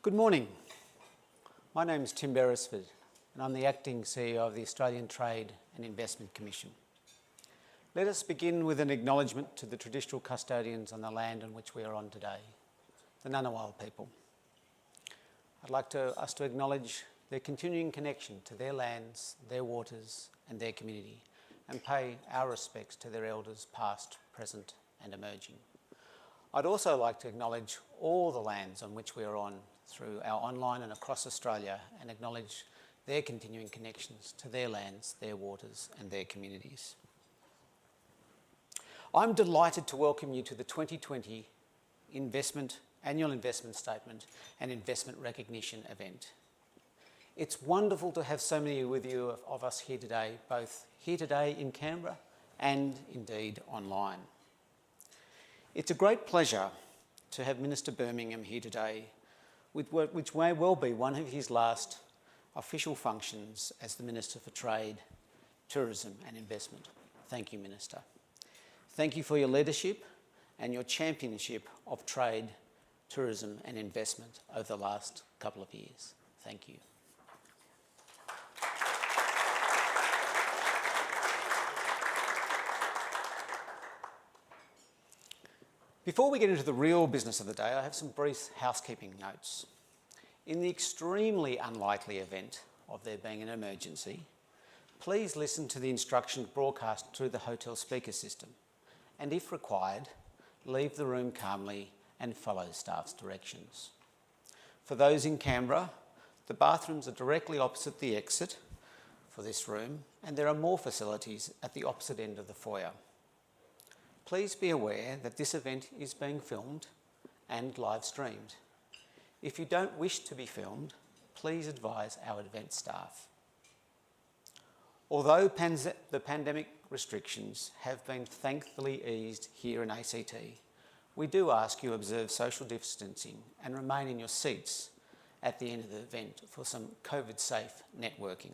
Good morning. My name is Tim Beresford and I'm the Acting CEO of the Australian Trade and Investment Commission. Let us begin with an acknowledgement to the traditional custodians on the land on which we are on today, the Ngunnawal people. I'd like us to acknowledge their continuing connection to their lands, their waters and their community, and pay our respects to their elders past, present and emerging. I'd also like to acknowledge all the lands on which we are on through our online and across Australia and acknowledge their continuing connections to their lands, their waters and their communities. I'm delighted to welcome you to the 2020 Annual Investment Statement and Investment Recognition event. It's wonderful to have so many of us here today, both here today in Canberra and indeed online. It's a great pleasure to have Minister Birmingham here today, which may well be one of his last official functions as the Minister for Trade, Tourism and Investment. Thank you, Minister. Thank you for your leadership and your championship of trade, tourism and investment over the last couple of years. Thank you. Before we get into the real business of the day, I have some brief housekeeping notes. In the extremely unlikely event of there being an emergency, please listen to the instructions broadcast through the hotel speaker system, and if required, leave the room calmly and follow staff's directions. For those in Canberra, the bathrooms are directly opposite the exit for this room, and there are more facilities at the opposite end of the foyer. Please be aware that this event is being filmed and live streamed. If you don't wish to be filmed, please advise our event staff. Although the pandemic restrictions have been thankfully eased here in ACT, we do ask you observe social distancing and remain in your seats at the end of the event for some COVID-safe networking.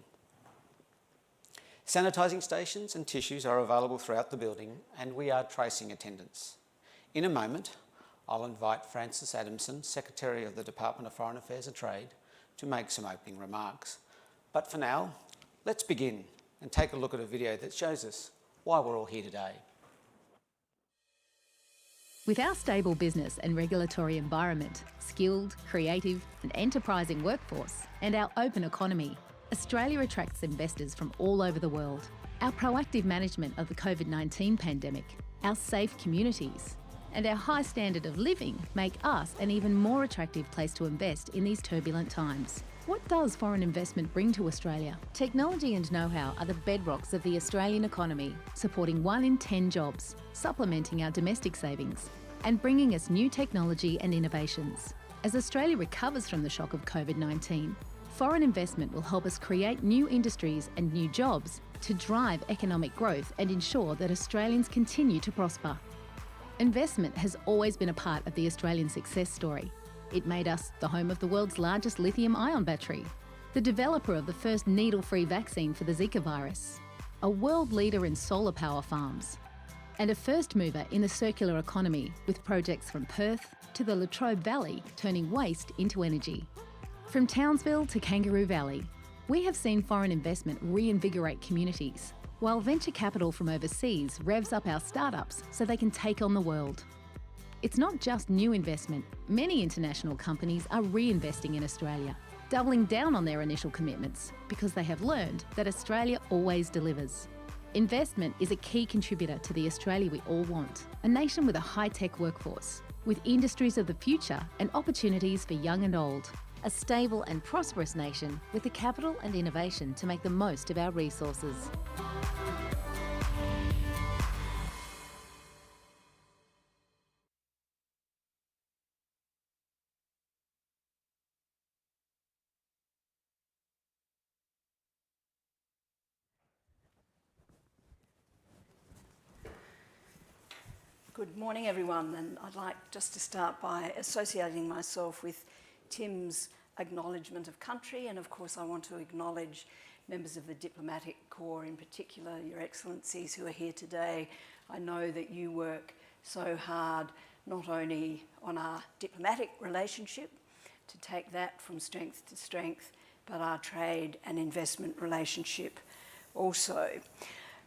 Sanitising stations and tissues are available throughout the building and we are tracing attendance. In a moment, I'll invite Frances Adamson, Secretary of the Department of Foreign Affairs and Trade, to make some opening remarks. But for now, let's begin and take a look at a video that shows us why we're all here today. With our stable business and regulatory environment, skilled, creative and enterprising workforce, and our open economy, Australia attracts investors from all over the world. Our proactive management of the COVID-19 pandemic, our safe communities, and our high standard of living make us an even more attractive place to invest in these turbulent times. What does foreign investment bring to Australia? Technology and know-how are the bedrocks of the Australian economy, supporting 1 in 10 jobs, supplementing our domestic savings, and bringing us new technology and innovations. As Australia recovers from the shock of COVID-19, foreign investment will help us create new industries and new jobs to drive economic growth and ensure that Australians continue to prosper. Investment has always been a part of the Australian success story. It made us the home of the world's largest lithium-ion battery, the developer of the first needle-free vaccine for the Zika virus, a world leader in solar power farms, and a first mover in the circular economy with projects from Perth to the Latrobe Valley turning waste into energy. From Townsville to Kangaroo Valley, we have seen foreign investment reinvigorate communities, while venture capital from overseas revs up our startups so they can take on the world. It's not just new investment. Many international companies are reinvesting in Australia, doubling down on their initial commitments because they have learned that Australia always delivers. Investment is a key contributor to the Australia we all want, a nation with a high-tech workforce, with industries of the future and opportunities for young and old. A stable and prosperous nation with the capital and innovation to make the most of our resources. Good morning, everyone, and I'd like just to start by associating myself with Tim's acknowledgement of country, and of course I want to acknowledge members of the Diplomatic Corps, in particular Your Excellencies who are here today. I know that you work so hard not only on our diplomatic relationship to take that from strength to strength, but our trade and investment relationship also.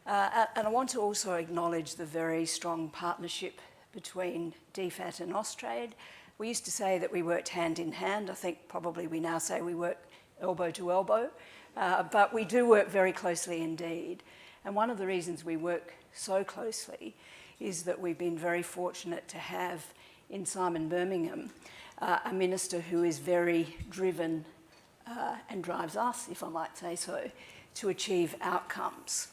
And I want to also acknowledge the very strong partnership between DFAT and Austrade. We used to say that we worked hand in hand. I think probably we now say we work elbow to elbow, but we do work very closely indeed. And one of the reasons we work so closely is that we've been very fortunate to have in Simon Birmingham a minister who is very driven and drives us, if I might say so, to achieve outcomes.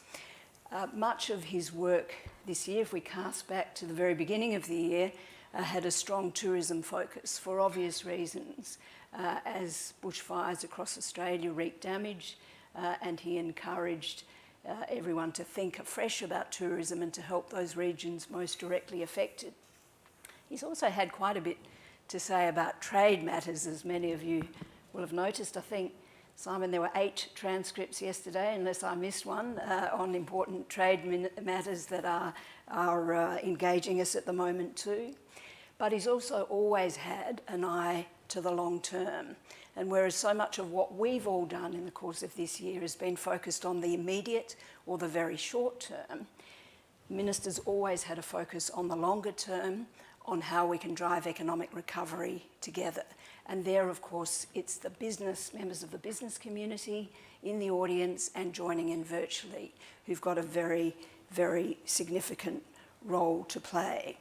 Much of his work this year, if we cast back to the very beginning of the year, had a strong tourism focus for obvious reasons, as bushfires across Australia wreaked damage, and he encouraged everyone to think afresh about tourism and to help those regions most directly affected. He's also had quite a bit to say about trade matters, as many of you will have noticed. I think, Simon, there were 8 transcripts yesterday, unless I missed one, on important trade matters that are engaging us at the moment too. But he's also always had an eye to the long term. And whereas so much of what we've all done in the course of this year has been focused on the immediate or the very short term, ministers always had a focus on the longer term, on how we can drive economic recovery together. And there, of course, it's the business, members of the business community in the audience and joining in virtually, who've got a very, very significant role to play.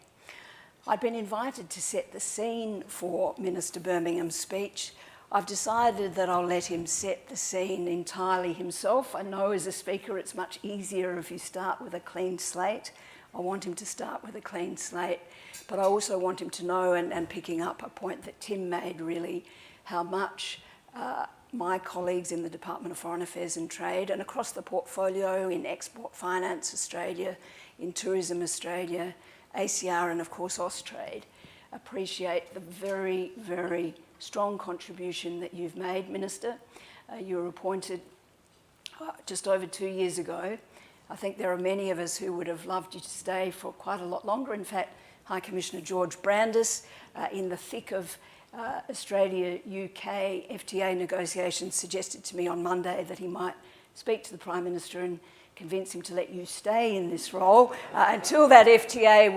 I've been invited to set the scene for Minister Birmingham's speech. I've decided that I'll let him set the scene entirely himself. I know as a speaker it's much easier if you start with a clean slate. I want him to start with a clean slate, but I also want him to know, and picking up a point that Tim made really, how much my colleagues in the Department of Foreign Affairs and Trade and across the portfolio in Export Finance Australia, in Tourism Australia, ACR and of course Austrade, appreciate the very, very strong contribution that you've made, Minister. You were appointed just over 2 years ago. I think there are many of us who would have loved you to stay for quite a lot longer. In fact, High Commissioner George Brandis, in the thick of Australia-UK FTA negotiations, suggested to me on Monday that he might speak to the Prime Minister and convince him to let you stay in this role until that FTA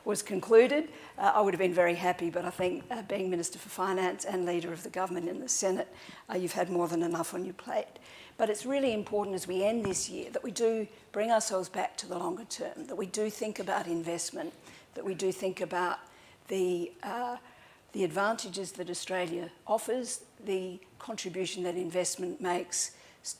was concluded. I would have been very happy, but I think being Minister for Finance and Leader of the Government in the Senate, you've had more than enough on your plate. But it's really important as we end this year that we do bring ourselves back to the longer term, that we do think about investment, that we do think about the advantages that Australia offers, the contribution that investment makes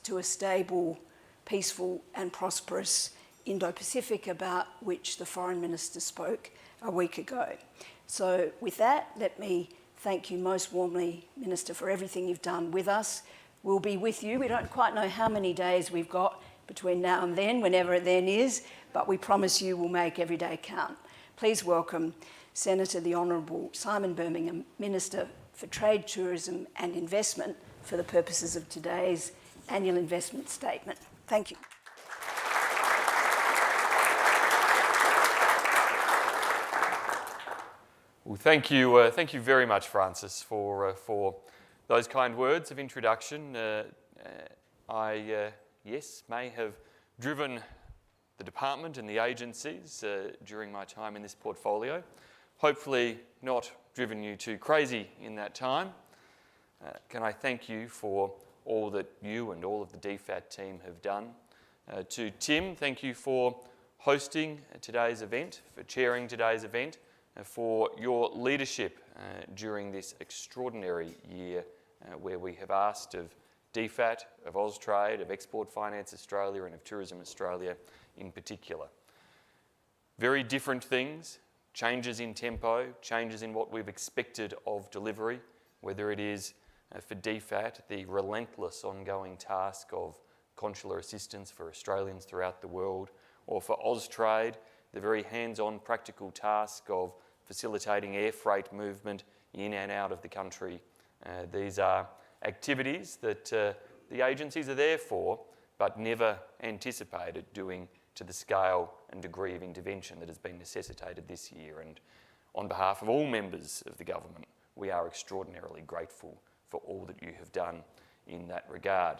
to a stable, peaceful and prosperous Indo-Pacific, about which the Foreign Minister spoke a week ago. So with that, let me thank you most warmly, Minister, for everything you've done with us. We'll be with you. We don't quite know how many days we've got between now and then, whenever it then is, but we promise you we'll make every day count. Please welcome Senator the Honourable Simon Birmingham, Minister for Trade, Tourism and Investment, for the purposes of today's annual investment statement. Thank you. Well, thank you very much, Francis, for those kind words of introduction. I may have driven the department and the agencies during my time in this portfolio. Hopefully not driven you too crazy in that time. Can I thank you for all that you and all of the DFAT team have done. To Tim, thank you for hosting today's event, for chairing today's event, for your leadership during this extraordinary year where we have asked of DFAT, of Austrade, of Export Finance Australia and of Tourism Australia in particular. Very different things, changes in tempo, changes in what we've expected of delivery, whether it is for DFAT, the relentless ongoing task of consular assistance for Australians throughout the world, or for Austrade, the very hands-on practical task of facilitating air freight movement in and out of the country. These are activities that the agencies are there for, but never anticipated doing to the scale and degree of intervention that has been necessitated this year. And on behalf of all members of the government, we are extraordinarily grateful for all that you have done in that regard.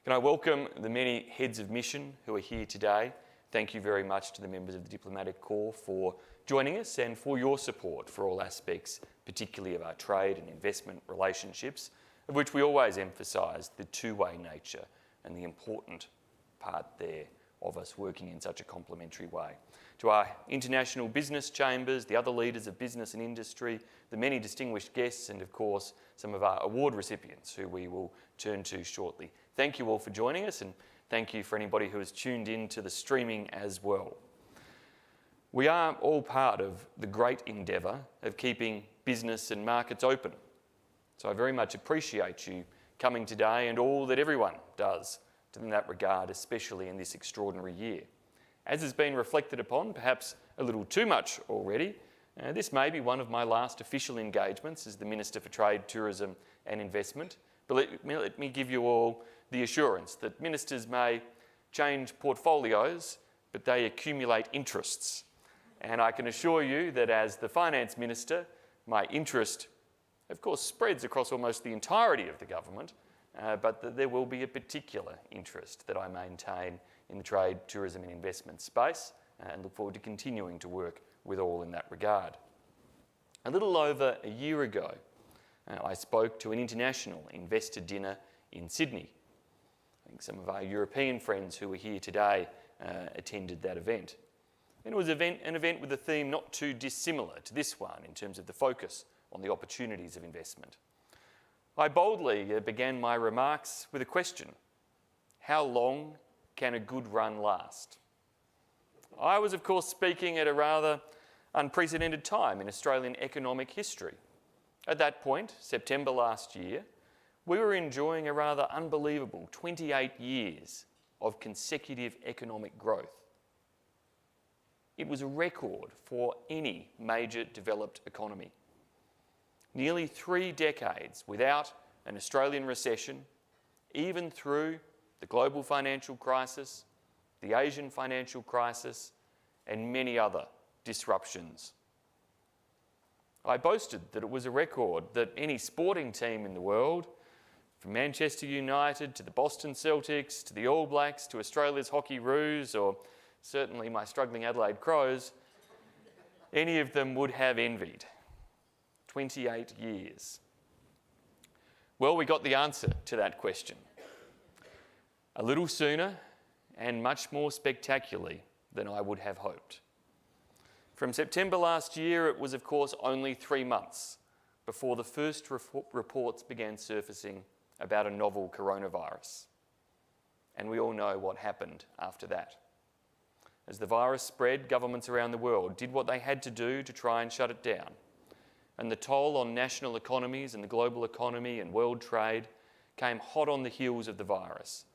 Can I welcome the many heads of mission who are here today? Thank you very much to the members of the Diplomatic Corps for joining us and for your support for all aspects, particularly of our trade and investment relationships, of which we always emphasise the two-way nature and the important part there of us working in such a complementary way. To our international business chambers, the other leaders of business and industry, the many distinguished guests, and of course some of our award recipients who we will turn to shortly. Thank you all for joining us, and thank you for anybody who has tuned in to the streaming as well. We are all part of the great endeavour of keeping business and markets open. So I very much appreciate you coming today and all that everyone does in that regard, especially in this extraordinary year. As has been reflected upon, perhaps a little too much already, this may be one of my last official engagements as the Minister for Trade, Tourism and Investment. But let me give you all the assurance that ministers may change portfolios, but they accumulate interests. And I can assure you that as the Finance Minister, my interest, of course, spreads across almost the entirety of the government, but that there will be a particular interest that I maintain in the trade, tourism and investment space, and look forward to continuing to work with all in that regard. A little over a year ago, I spoke to an international investor dinner in Sydney. I think some of our European friends who are here today attended that event. And it was an event with a theme not too dissimilar to this one in terms of the focus on the opportunities of investment. I boldly began my remarks with a question: how long can a good run last? I was, of course, speaking at a rather unprecedented time in Australian economic history. At that point, September last year, we were enjoying a rather unbelievable 28 years of consecutive economic growth. It was a record for any major developed economy. Nearly 3 decades without an Australian recession, even through the global financial crisis, the Asian financial crisis, and many other disruptions. I boasted that it was a record that any sporting team in the world, from Manchester United to the Boston Celtics to the All Blacks to Australia's Hockey Roos, or certainly my struggling Adelaide Crows, any of them would have envied. 28 years. Well, we got the answer to that question. A little sooner and much more spectacularly than I would have hoped. From September last year, it was of course only 3 months before the first reports began surfacing about a novel coronavirus. And we all know what happened after that. As the virus spread, governments around the world did what they had to do to try and shut it down. And the toll on national economies and the global economy and world trade came hot on the heels of the virus.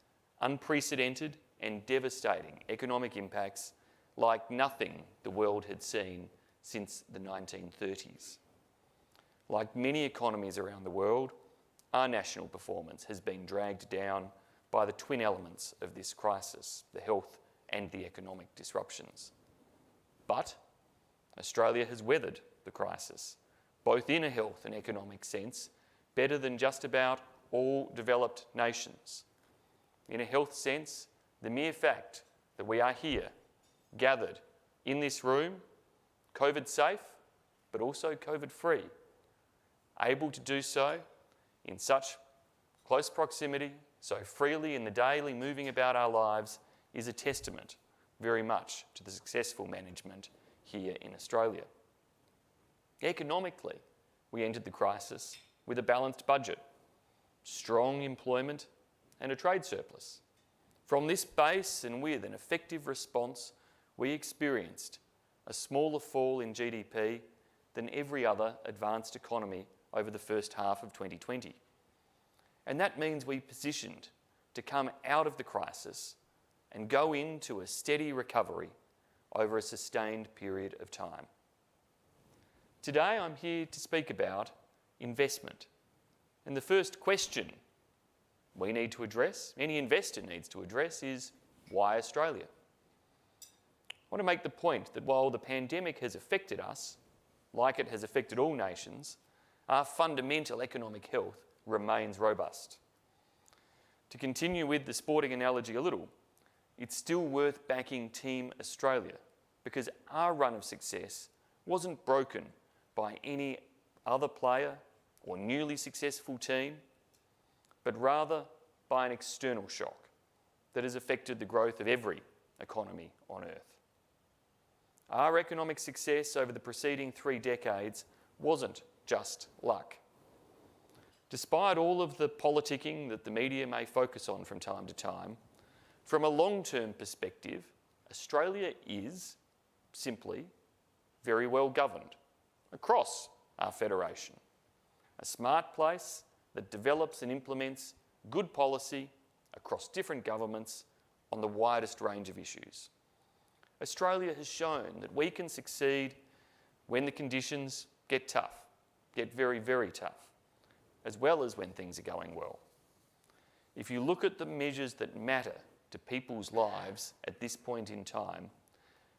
Unprecedented and devastating economic impacts like nothing the world had seen since the 1930s. Like many economies around the world, our national performance has been dragged down by the twin elements of this crisis, the health and the economic disruptions. But Australia has weathered the crisis, both in a health and economic sense, better than just about all developed nations. In a health sense, the mere fact that we are here, gathered in this room, COVID safe, but also COVID free, able to do so in such close proximity, so freely in the daily moving about our lives, is a testament very much to the successful management here in Australia. Economically, we entered the crisis with a balanced budget, strong employment and a trade surplus. From this base and with an effective response, we experienced a smaller fall in GDP than every other advanced economy over the first half of 2020. And that means we positioned to come out of the crisis and go into a steady recovery over a sustained period of time. Today I'm here to speak about investment. And the first question we need to address, any investor needs to address, is why Australia? I want to make the point that while the pandemic has affected us, like it has affected all nations, our fundamental economic health remains robust. To continue with the sporting analogy a little, it's still worth backing Team Australia because our run of success wasn't broken by any other player or newly successful team, but rather by an external shock that has affected the growth of every economy on Earth. Our economic success over the preceding 3 decades wasn't just luck. Despite all of the politicking that the media may focus on from time to time, from a long-term perspective, Australia is simply very well governed across our federation. A smart place that develops and implements good policy across different governments on the widest range of issues. Australia has shown that we can succeed when the conditions get tough, get very, very tough, as well as when things are going well. If you look at the measures that matter to people's lives at this point in time,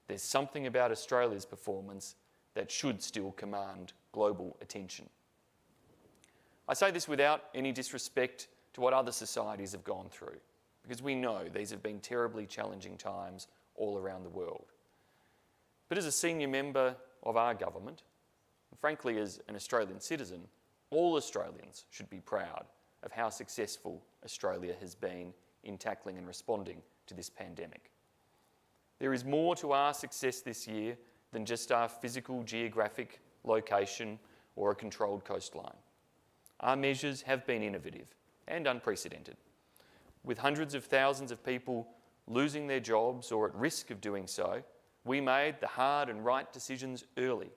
there's something about Australia's performance that should still command global attention. I say this without any disrespect to what other societies have gone through, because we know these have been terribly challenging times all around the world. But as a senior member of our government, and frankly as an Australian citizen, all Australians should be proud of how successful Australia has been in tackling and responding to this pandemic. There is more to our success this year than just our physical geographic location or a controlled coastline. Our measures have been innovative and unprecedented. With hundreds of thousands of people losing their jobs or at risk of doing so, we made the hard and right decisions early.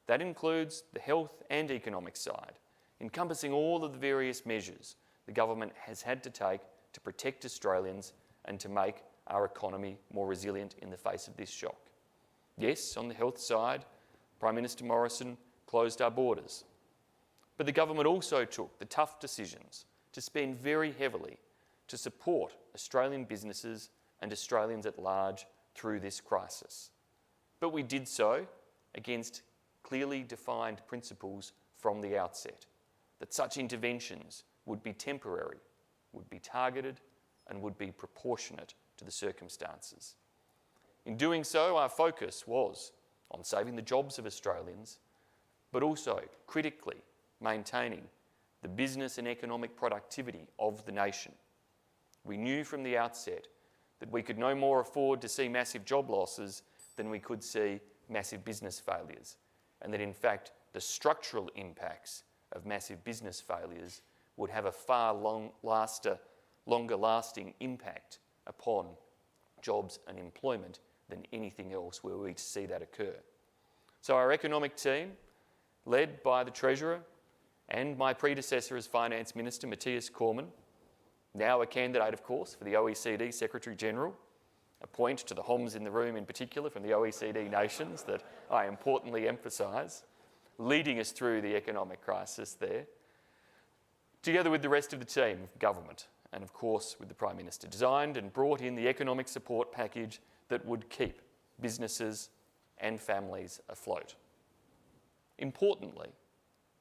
That includes the health and economic side, encompassing all of the various measures the government has had to take to protect Australians and to make our economy more resilient in the face of this shock. Yes, on the health side, Prime Minister Morrison closed our borders. But the government also took the tough decisions to spend very heavily to support Australian businesses and Australians at large through this crisis. But we did so against clearly defined principles from the outset, that such interventions would be temporary, would be targeted, and would be proportionate to the circumstances. In doing so, our focus was on saving the jobs of Australians, but also critically maintaining the business and economic productivity of the nation. We knew from the outset that we could no more afford to see massive job losses than we could see massive business failures, and that in fact the structural impacts of massive business failures would have a far longer lasting impact upon jobs and employment than anything else were we to see that occur. So our economic team, led by the Treasurer and my predecessor as Finance Minister, Matthias Cormann, now a candidate, of course, for the OECD Secretary-General, a point to the HOMs in the room in particular from the OECD nations that I importantly emphasise, leading us through the economic crisis there, together with the rest of the team of government and, of course, with the Prime Minister, designed and brought in the economic support package that would keep businesses and families afloat. Importantly,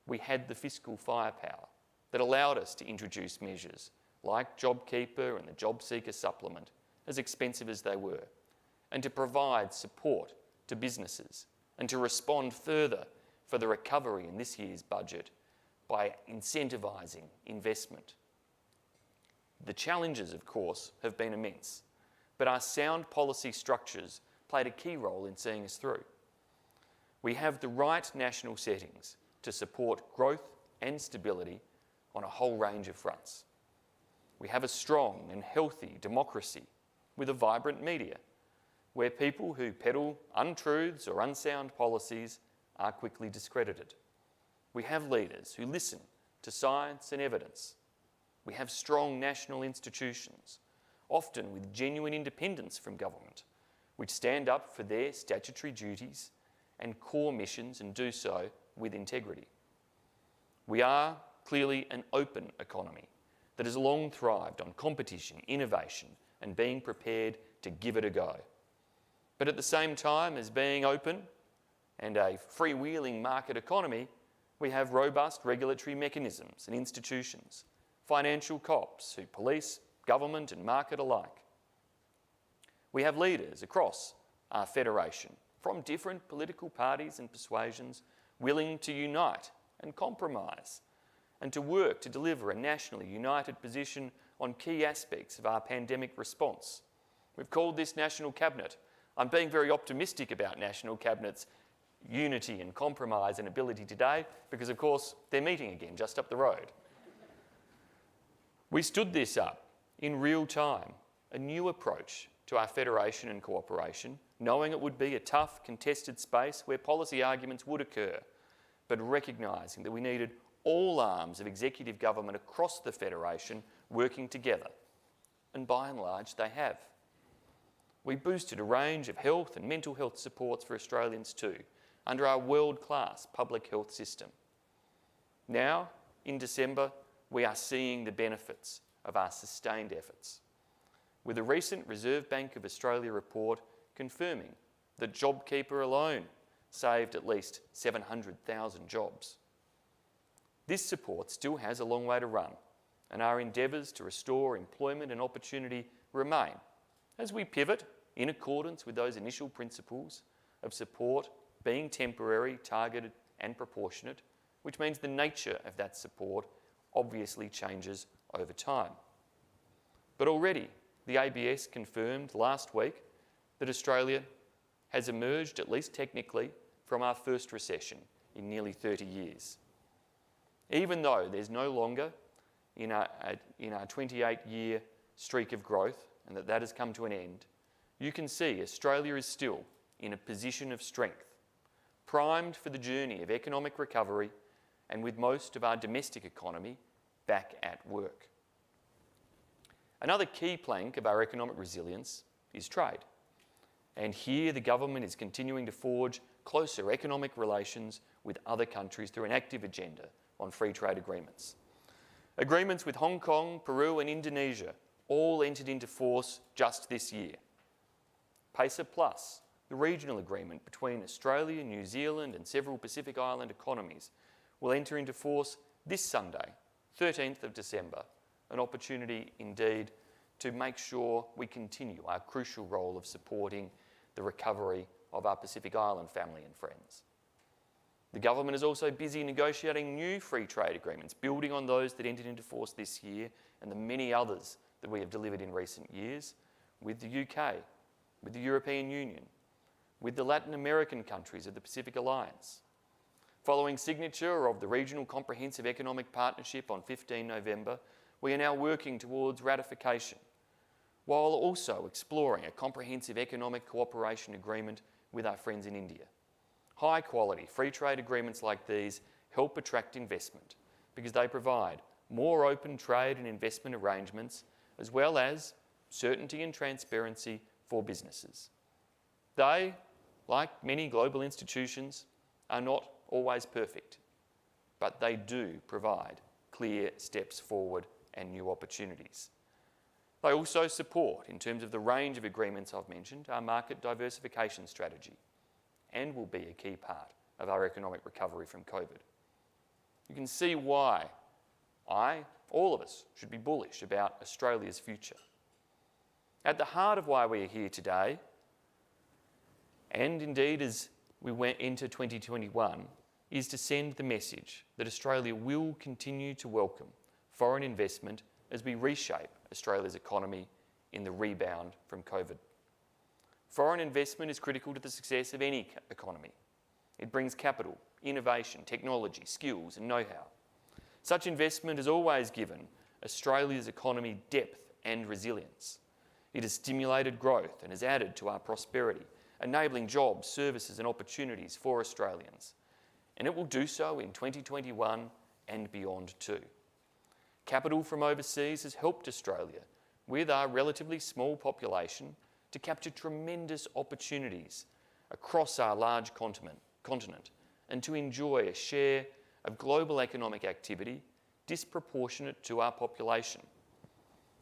we had the fiscal firepower that allowed us to introduce measures like JobKeeper and the JobSeeker supplement, as expensive as they were, and to provide support to businesses and to respond further for the recovery in this year's budget by incentivising investment. The challenges, of course, have been immense, but our sound policy structures played a key role in seeing us through. We have the right national settings to support growth and stability on a whole range of fronts. We have a strong and healthy democracy with a vibrant media, where people who peddle untruths or unsound policies are quickly discredited. We have leaders who listen to science and evidence. We have strong national institutions, often with genuine independence from government, which stand up for their statutory duties and core missions and do so with integrity. We are clearly an open economy that has long thrived on competition, innovation, and being prepared to give it a go. But at the same time as being open and a freewheeling market economy, We have robust regulatory mechanisms and institutions, financial cops who police government and market alike. We have leaders across our federation from different political parties and persuasions willing to unite and compromise and to work to deliver a nationally united position on key aspects of our pandemic response. We've called this National Cabinet. I'm being very optimistic about National Cabinet's unity and compromise and ability today because, of course, they're meeting again just up the road. We stood this up in real time, a new approach to our federation and cooperation, knowing it would be a tough, contested space where policy arguments would occur, but recognising that we needed all arms of executive government across the federation working together. And by and large, they have. We boosted a range of health and mental health supports for Australians too, under our world-class public health system. Now, in December, we are seeing the benefits of our sustained efforts, with a recent Reserve Bank of Australia report confirming that JobKeeper alone saved at least 700,000 jobs. This support still has a long way to run, and our endeavours to restore employment and opportunity remain as we pivot in accordance with those initial principles of support being temporary, targeted and proportionate, which means the nature of that support obviously changes over time. But already, the ABS confirmed last week that Australia has emerged, at least technically, from our first recession in nearly 30 years. Even though there's no longer in our 28-year streak of growth and that has come to an end, you can see Australia is still in a position of strength, primed for the journey of economic recovery and with most of our domestic economy back at work. Another key plank of our economic resilience is trade. And here the government is continuing to forge closer economic relations with other countries through an active agenda on free trade agreements. Agreements with Hong Kong, Peru and Indonesia all entered into force just this year. PACER Plus, the regional agreement between Australia, New Zealand and several Pacific Island economies, will enter into force this Sunday, 13th of December, an opportunity indeed to make sure we continue our crucial role of supporting the recovery of our Pacific Island family and friends. The government is also busy negotiating new free trade agreements, building on those that entered into force this year and the many others that we have delivered in recent years with the UK, with the European Union, with the Latin American countries of the Pacific Alliance. Following signature of the Regional Comprehensive Economic Partnership on 15 November, we are now working towards ratification, while also exploring a comprehensive economic cooperation agreement with our friends in India. High quality free trade agreements like these help attract investment because they provide more open trade and investment arrangements as well as certainty and transparency for businesses. They, like many global institutions, are not always perfect, but they do provide clear steps forward and new opportunities. They also support, in terms of the range of agreements I've mentioned, our market diversification strategy and will be a key part of our economic recovery from COVID. You can see why all of us, should be bullish about Australia's future. At the heart of why we are here today, and indeed as we went into 2021, is to send the message that Australia will continue to welcome foreign investment as we reshape Australia's economy in the rebound from COVID. Foreign investment is critical to the success of any economy. It brings capital, innovation, technology, skills and know-how. Such investment has always given Australia's economy depth and resilience. It has stimulated growth and has added to our prosperity, enabling jobs, services and opportunities for Australians. And it will do so in 2021 and beyond too. Capital from overseas has helped Australia, with our relatively small population, to capture tremendous opportunities across our large continent and to enjoy a share of global economic activity disproportionate to our population.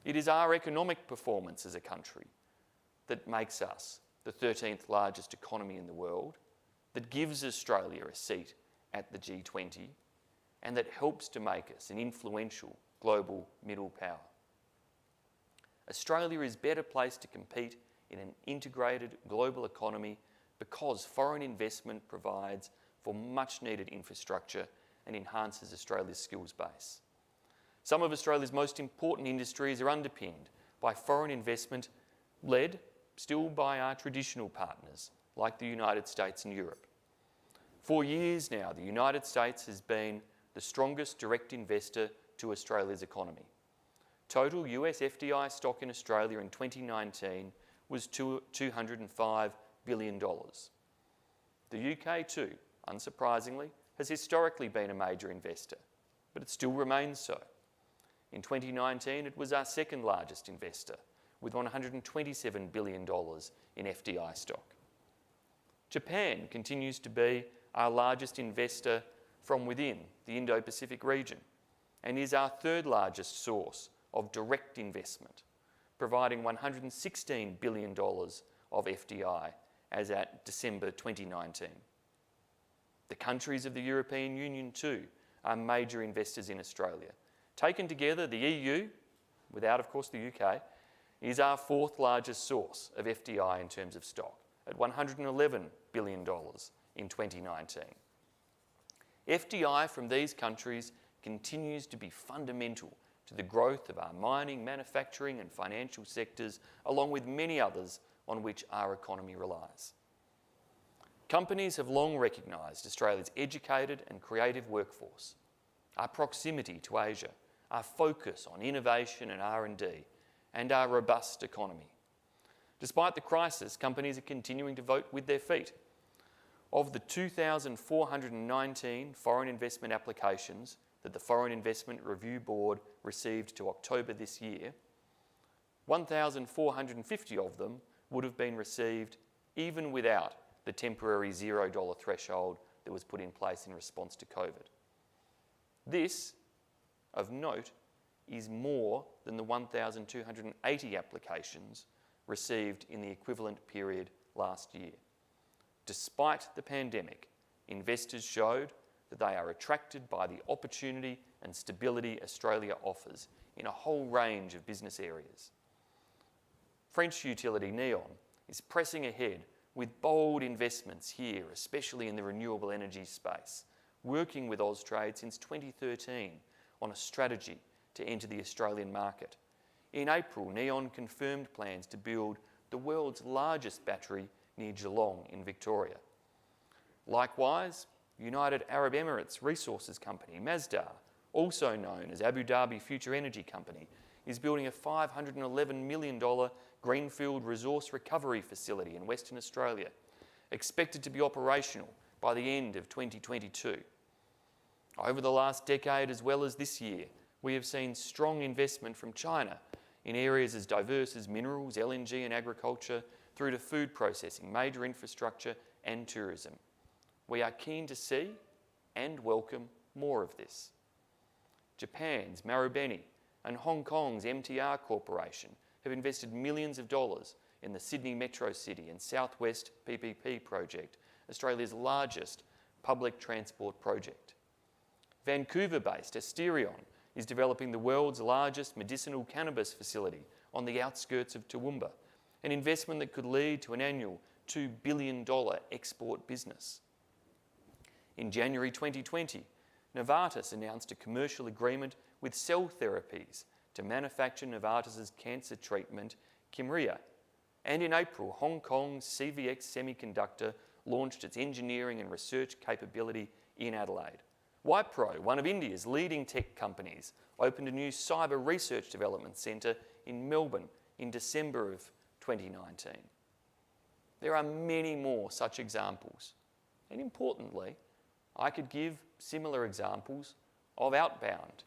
It is our economic performance as a country that makes us the 13th largest economy in the world, that gives Australia a seat at the G20 and that helps to make us an influential global middle power. Australia is better placed to compete in an integrated global economy because foreign investment provides for much needed infrastructure and enhances Australia's skills base. Some of Australia's most important industries are underpinned by foreign investment led still by our traditional partners like the United States and Europe. For years now, the United States has been the strongest direct investor to Australia's economy. Total US FDI stock in Australia in 2019 was $205 billion. The UK too, unsurprisingly, has historically been a major investor, but it still remains so. In 2019, it was our second largest investor, with $127 billion in FDI stock. Japan continues to be our largest investor from within the Indo-Pacific region and is our third largest source of direct investment, providing $116 billion of FDI as at December 2019. The countries of the European Union too are major investors in Australia. Taken together, the EU, without of course the UK, is our fourth largest source of FDI in terms of stock, at $111 billion in 2019. FDI from these countries continues to be fundamental to the growth of our mining, manufacturing and financial sectors, along with many others on which our economy relies. Companies have long recognised Australia's educated and creative workforce, our proximity to Asia, our focus on innovation and R&D, and our robust economy. Despite the crisis, companies are continuing to vote with their feet. Of the 2,419 foreign investment applications that the Foreign Investment Review Board received to October this year, 1,450 of them would have been received even without the temporary $0 threshold that was put in place in response to COVID. This, of note, is more than the 1,280 applications received in the equivalent period last year. Despite the pandemic, investors showed that they are attracted by the opportunity and stability Australia offers in a whole range of business areas. French utility Neoen is pressing ahead with bold investments here, especially in the renewable energy space, working with Austrade since 2013 on a strategy to enter the Australian market. In April, Neoen confirmed plans to build the world's largest battery near Geelong in Victoria. Likewise, United Arab Emirates resources company Masdar, also known as Abu Dhabi Future Energy Company, is building a $511 million greenfield resource recovery facility in Western Australia, expected to be operational by the end of 2022. Over the last decade as well as this year, we have seen strong investment from China in areas as diverse as minerals, LNG and agriculture, through to food processing, major infrastructure and tourism. We are keen to see and welcome more of this. Japan's Marubeni and Hong Kong's MTR Corporation have invested millions of dollars in the Sydney Metro City and Southwest PPP project, Australia's largest public transport project. Vancouver-based Asterion is developing the world's largest medicinal cannabis facility on the outskirts of Toowoomba, an investment that could lead to an annual $2 billion export business. In January 2020, Novartis announced a commercial agreement with Cell Therapies to manufacture Novartis's cancer treatment, Kymriah. And in April, Hong Kong's CVX Semiconductor launched its engineering and research capability in Adelaide. Wipro, one of India's leading tech companies, opened a new cyber research development centre in Melbourne in December of 2019. There are many more such examples, and importantly, I could give similar examples of outbound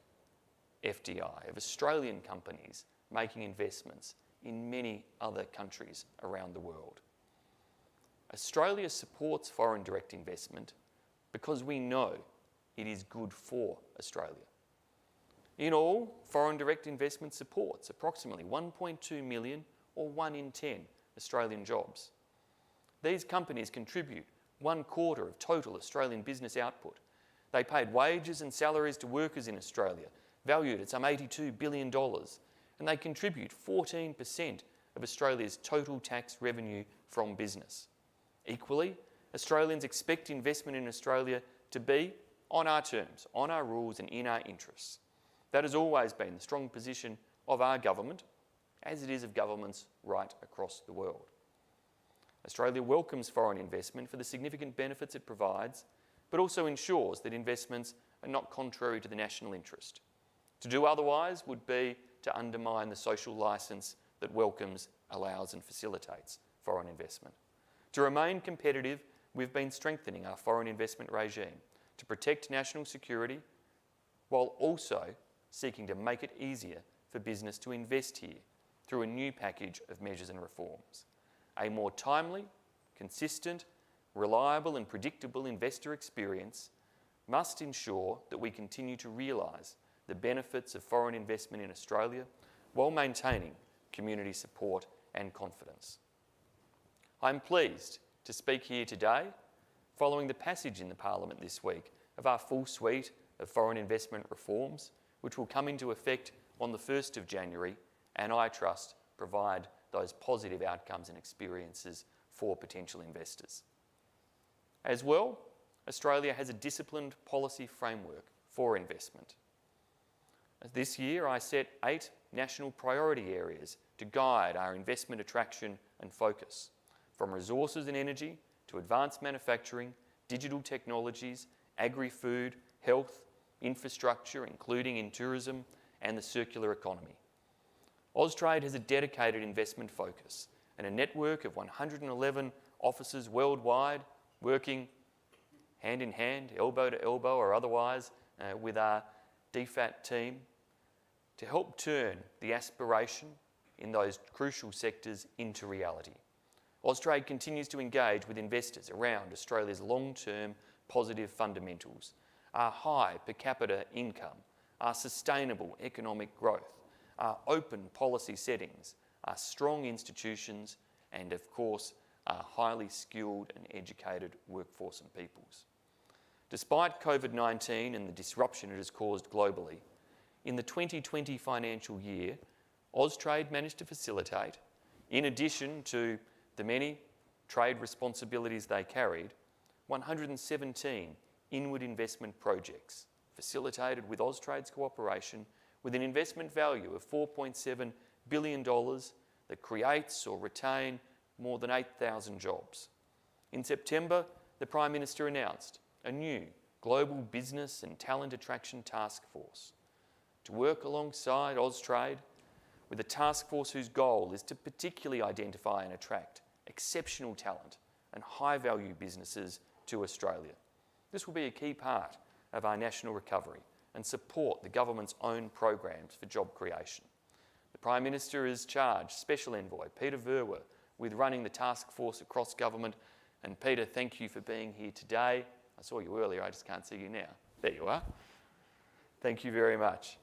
FDI, of Australian companies making investments in many other countries around the world. Australia supports foreign direct investment because we know it is good for Australia. In all, foreign direct investment supports approximately 1.2 million or 1 in 10 Australian jobs. These companies contribute 1/4 of total Australian business output They paid wages and salaries to workers in Australia, valued at some $82 billion, and they contribute 14% of Australia's total tax revenue from business. Equally, Australians expect investment in Australia to be on our terms, on our rules and in our interests. That has always been the strong position of our government, as it is of governments right across the world. Australia welcomes foreign investment for the significant benefits it provides, but also ensures that investments are not contrary to the national interest. To do otherwise would be to undermine the social licence that welcomes, allows and facilitates foreign investment. To remain competitive, we've been strengthening our foreign investment regime to protect national security while also seeking to make it easier for business to invest here through a new package of measures and reforms. A more timely, consistent, reliable and predictable investor experience must ensure that we continue to realise the benefits of foreign investment in Australia while maintaining community support and confidence. I'm pleased to speak here today following the passage in the Parliament this week of our full suite of foreign investment reforms, which will come into effect on the 1st of January and I trust provide those positive outcomes and experiences for potential investors. As well, Australia has a disciplined policy framework for investment. This year, I set 8 national priority areas to guide our investment attraction and focus, from resources and energy to advanced manufacturing, digital technologies, agri-food, health, infrastructure, including in tourism, and the circular economy. Austrade has a dedicated investment focus and a network of 111 offices worldwide working hand in hand, elbow to elbow or otherwise, with our DFAT team to help turn the aspiration in those crucial sectors into reality. Austrade continues to engage with investors around Australia's long-term positive fundamentals, our high per capita income, our sustainable economic growth, our open policy settings, our strong institutions, and of course, our highly skilled and educated workforce and peoples. Despite COVID-19 and the disruption it has caused globally, in the 2020 financial year, Austrade managed to facilitate, in addition to the many trade responsibilities they carried, 117 inward investment projects facilitated with Austrade's cooperation with an investment value of $4.7 billion that creates or retain more than 8,000 jobs. In September, the Prime Minister announced a new global business and talent attraction task force to work alongside Austrade with a task force whose goal is to particularly identify and attract exceptional talent and high-value businesses to Australia. This will be a key part of our national recovery and support the government's own programs for job creation. The Prime Minister has charged Special Envoy Peter Verwer with running the task force across government. And Peter, thank you for being here today. I saw you earlier, I just can't see you now. There you are. Thank you very much.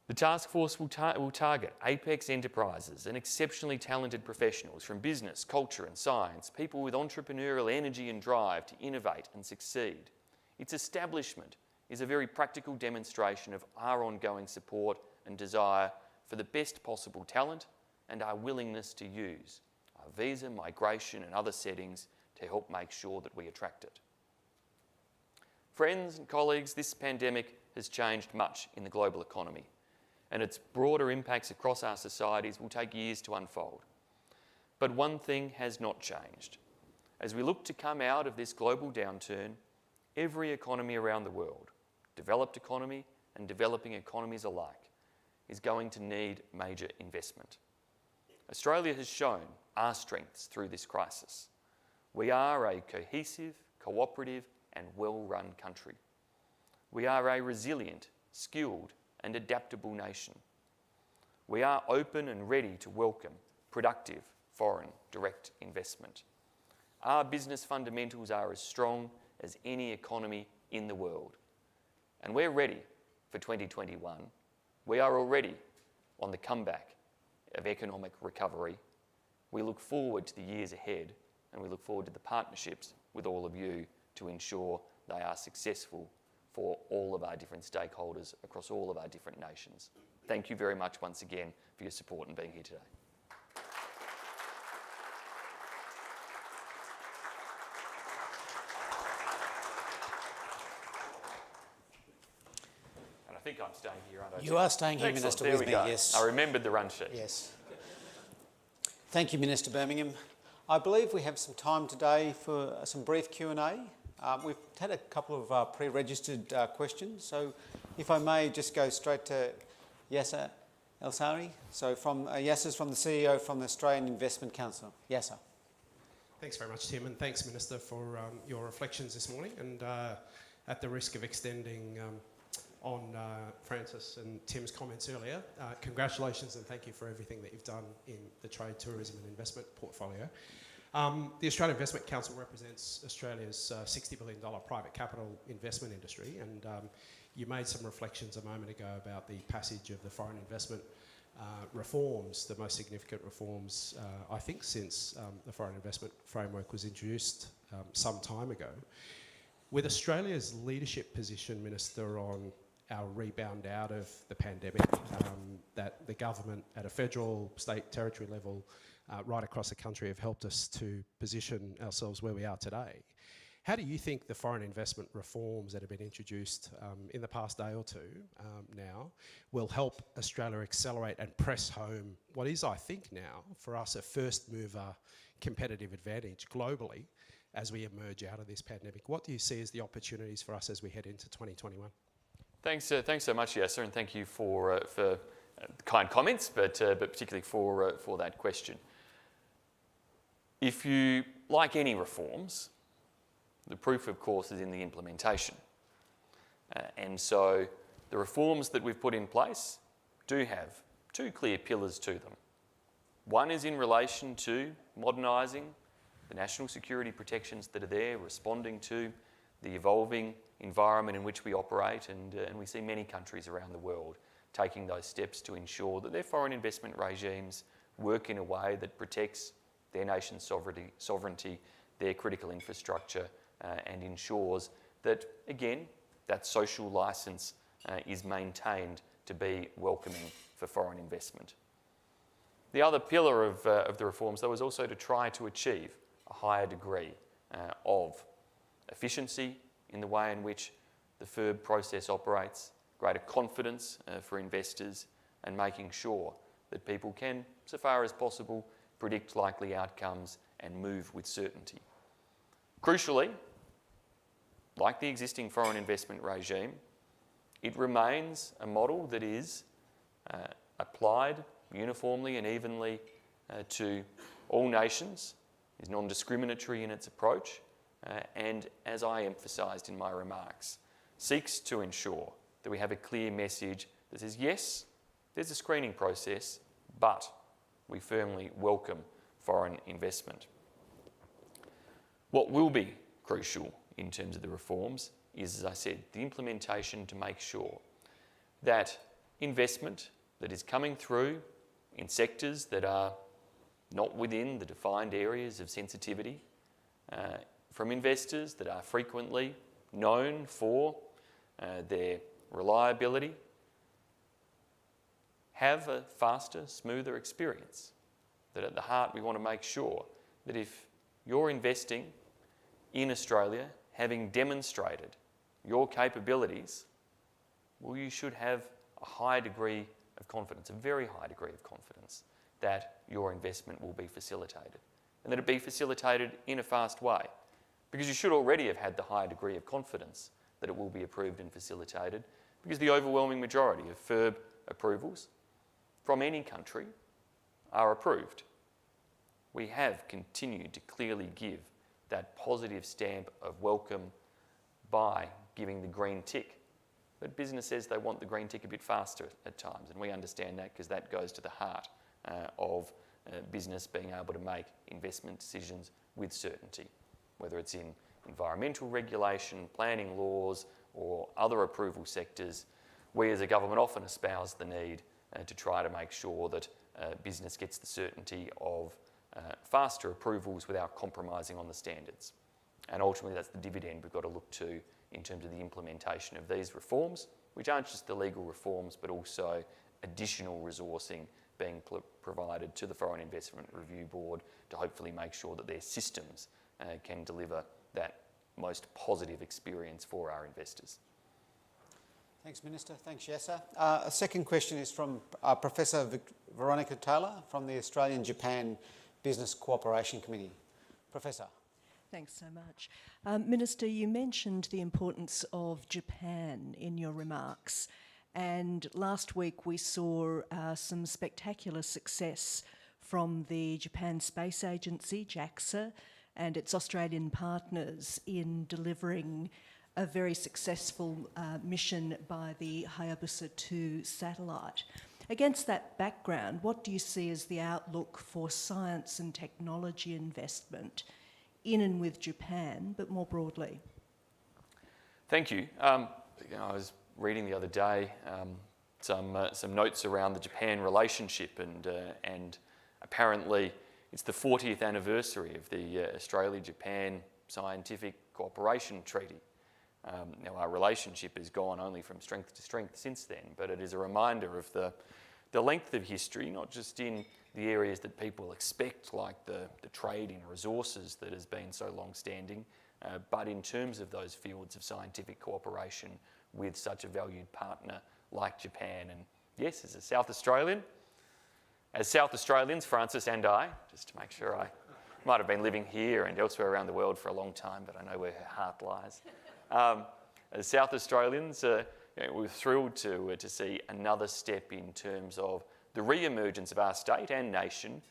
The task force will target apex enterprises and exceptionally talented professionals from business, culture and science, people with entrepreneurial energy and drive to innovate and succeed. Its establishment is a very practical demonstration of our ongoing support and desire for the best possible talent and our willingness to use our visa, migration and other settings to help make sure that we attract it. Friends and colleagues, this pandemic has changed much in the global economy, and its broader impacts across our societies will take years to unfold. But one thing has not changed. As we look to come out of this global downturn, every economy around the world, developed economy and developing economies alike, is going to need major investment. Australia has shown our strengths through this crisis. We are a cohesive, cooperative and well-run country. We are a resilient, skilled and adaptable nation. We are open and ready to welcome productive foreign direct investment. Our business fundamentals are as strong as any economy in the world. And we're ready for 2021. We are already on the comeback of economic recovery. We look forward to the years ahead and we look forward to the partnerships with all of you to ensure they are successful for all of our different stakeholders across all of our different nations. Thank you very much once again for your support and being here today. And I think I'm staying here, aren't I? You are staying here, Excellent. Minister, There with we me, go. yes. I remembered the run sheet. Yes. Thank you, Minister Birmingham. I believe we have some time today for some brief Q&A. We've had a couple of pre-registered questions, so if I may just go straight to Yasser El-Sari. So Yasser's from the CEO from the Australian Investment Council. Yasser. Thanks very much, Tim, and thanks, Minister, for your reflections this morning. And at the risk of extending on Francis and Tim's comments earlier, congratulations and thank you for everything that you've done in the trade, tourism and investment portfolio. The Australian Investment Council represents Australia's $60 billion private capital investment industry, and you made some reflections a moment ago about the passage of the foreign investment reforms, the most significant reforms, I think, since the foreign investment framework was introduced some time ago. With Australia's leadership position, Minister, on our rebound out of the pandemic, that the government at a federal, state, territory level, right across the country have helped us to position ourselves where we are today. How do you think the foreign investment reforms that have been introduced in the past day or two now will help Australia accelerate and press home what is, I think now, for us a first mover competitive advantage globally as we emerge out of this pandemic? What do you see as the opportunities for us as we head into 2021? Thanks so much, Yasser, and thank you for kind comments, but particularly for that question. If you like any reforms, the proof, of course, is in the implementation. And so the reforms that we've put in place do have two clear pillars to them. One is in relation to modernising the national security protections that are there, responding to the evolving environment in which we operate, and we see many countries around the world taking those steps to ensure that their foreign investment regimes work in a way that protects their nation's sovereignty, their critical infrastructure, and ensures that, again, that social licence is maintained to be welcoming for foreign investment. The other pillar of the reforms, though, is also to try to achieve a higher degree of efficiency in the way in which the FIRB process operates, greater confidence for investors, and making sure that people can, so far as possible, predict likely outcomes and move with certainty. Crucially, like the existing foreign investment regime, it remains a model that is applied uniformly and evenly to all nations, is non-discriminatory in its approach, and, as I emphasised in my remarks, seeks to ensure that we have a clear message that says, yes, there's a screening process, but we firmly welcome foreign investment. What will be crucial in terms of the reforms is, as I said, the implementation to make sure that investment that is coming through in sectors that are not within the defined areas of sensitivity, from investors that are frequently known for their reliability, have a faster, smoother experience. That at the heart we want to make sure that if you're investing in Australia, having demonstrated your capabilities, well, you should have a high degree of confidence, a very high degree of confidence, that your investment will be facilitated, and that it be facilitated in a fast way. Because you should already have had the high degree of confidence that it will be approved and facilitated, because the overwhelming majority of FIRB approvals from any country are approved. We have continued to clearly give that positive stamp of welcome by giving the green tick. But business says they want the green tick a bit faster at times, and we understand that because that goes to the heart of business being able to make investment decisions with certainty, whether it's in environmental regulation, planning laws, or other approval sectors. We as a government often espouse the need to try to make sure that business gets the certainty of faster approvals without compromising on the standards. And ultimately, that's the dividend we've got to look to in terms of the implementation of these reforms, which aren't just the legal reforms, but also additional resourcing being provided to the Foreign Investment Review Board to hopefully make sure that their systems can deliver that most positive experience for our investors. Thanks, Minister. Thanks, Yasser. A second question is from Professor Veronica Taylor from the Australian-Japan Business Cooperation Committee. Professor. Thanks so much. Minister, you mentioned the importance of Japan in your remarks, and last week we saw some spectacular success from the Japan Space Agency, JAXA, and its Australian partners in delivering a very successful mission by the Hayabusa 2 satellite. Against that background, what do you see as the outlook for science and technology investment in and with Japan, but more broadly? Thank you. I was reading the other day some notes around the Japan relationship, and apparently it's the 40th anniversary of the Australia-Japan Scientific Cooperation Treaty. Now, our relationship has gone only from strength to strength since then, but it is a reminder of the length of history, not just in the areas that people expect, like the trade in resources that has been so long-standing, but in terms of those fields of scientific cooperation with such a valued partner like Japan. And yes, as South Australians, Francis and I, just to make sure, I might have been living here and elsewhere around the world for a long time, but I know where her heart lies. As South Australians, we're thrilled to see another step in terms of the re-emergence of our state and nation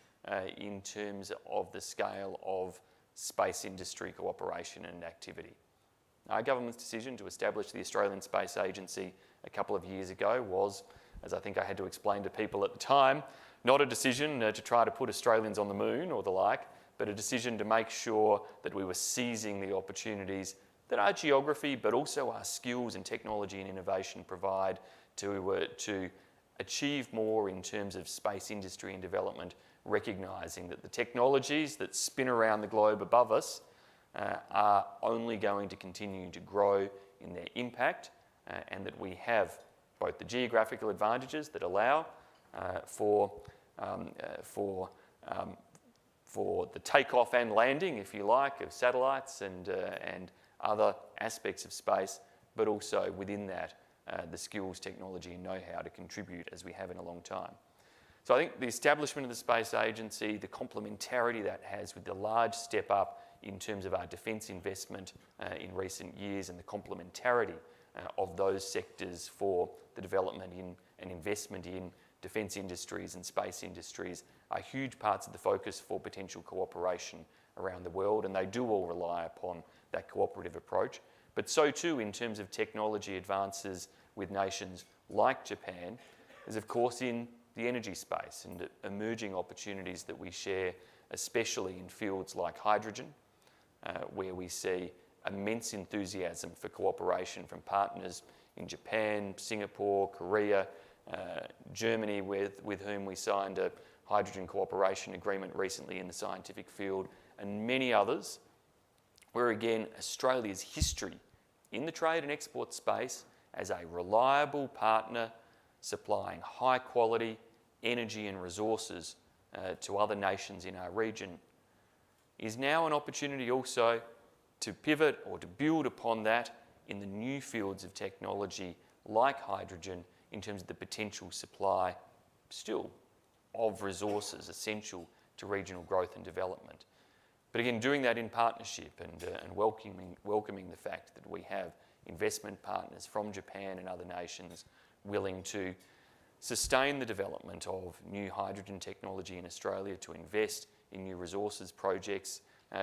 in terms of the scale of space industry cooperation and activity. Our government's decision to establish the Australian Space Agency a couple of years ago was, as I think I had to explain to people at the time, not a decision to try to put Australians on the moon or the like, but a decision to make sure that we were seizing the opportunities that our geography, but also our skills and technology and innovation provide to achieve more in terms of space industry and development, recognising that the technologies that spin around the globe above us are only going to continue to grow in their impact, and that we have both the geographical advantages that allow for the takeoff and landing, if you like, of satellites and other aspects of space, but also within that the skills, technology and know-how to contribute as we have in a long time. So I think the establishment of the Space Agency, the complementarity that has with the large step up in terms of our defence investment in recent years, and the complementarity of those sectors for the development in and investment in defence industries and space industries are huge parts of the focus for potential cooperation around the world, and they do all rely upon that cooperative approach. But so too in terms of technology advances with nations like Japan is of course in the energy space and emerging opportunities that we share, especially in fields like hydrogen, where we see immense enthusiasm for cooperation from partners in Japan, Singapore, Korea, Germany, with whom we signed a hydrogen cooperation agreement recently in the scientific field, and many others, where again Australia's history in the trade and export space as a reliable partner supplying high quality energy and resources to other nations in our region is now an opportunity also to pivot or to build upon that in the new fields of technology like hydrogen, in terms of the potential supply still of resources essential to regional growth and development. But again, doing that in partnership and welcoming the fact that we have investment partners from Japan and other nations willing to sustain the development of new hydrogen technology in Australia, to invest in new resources projects,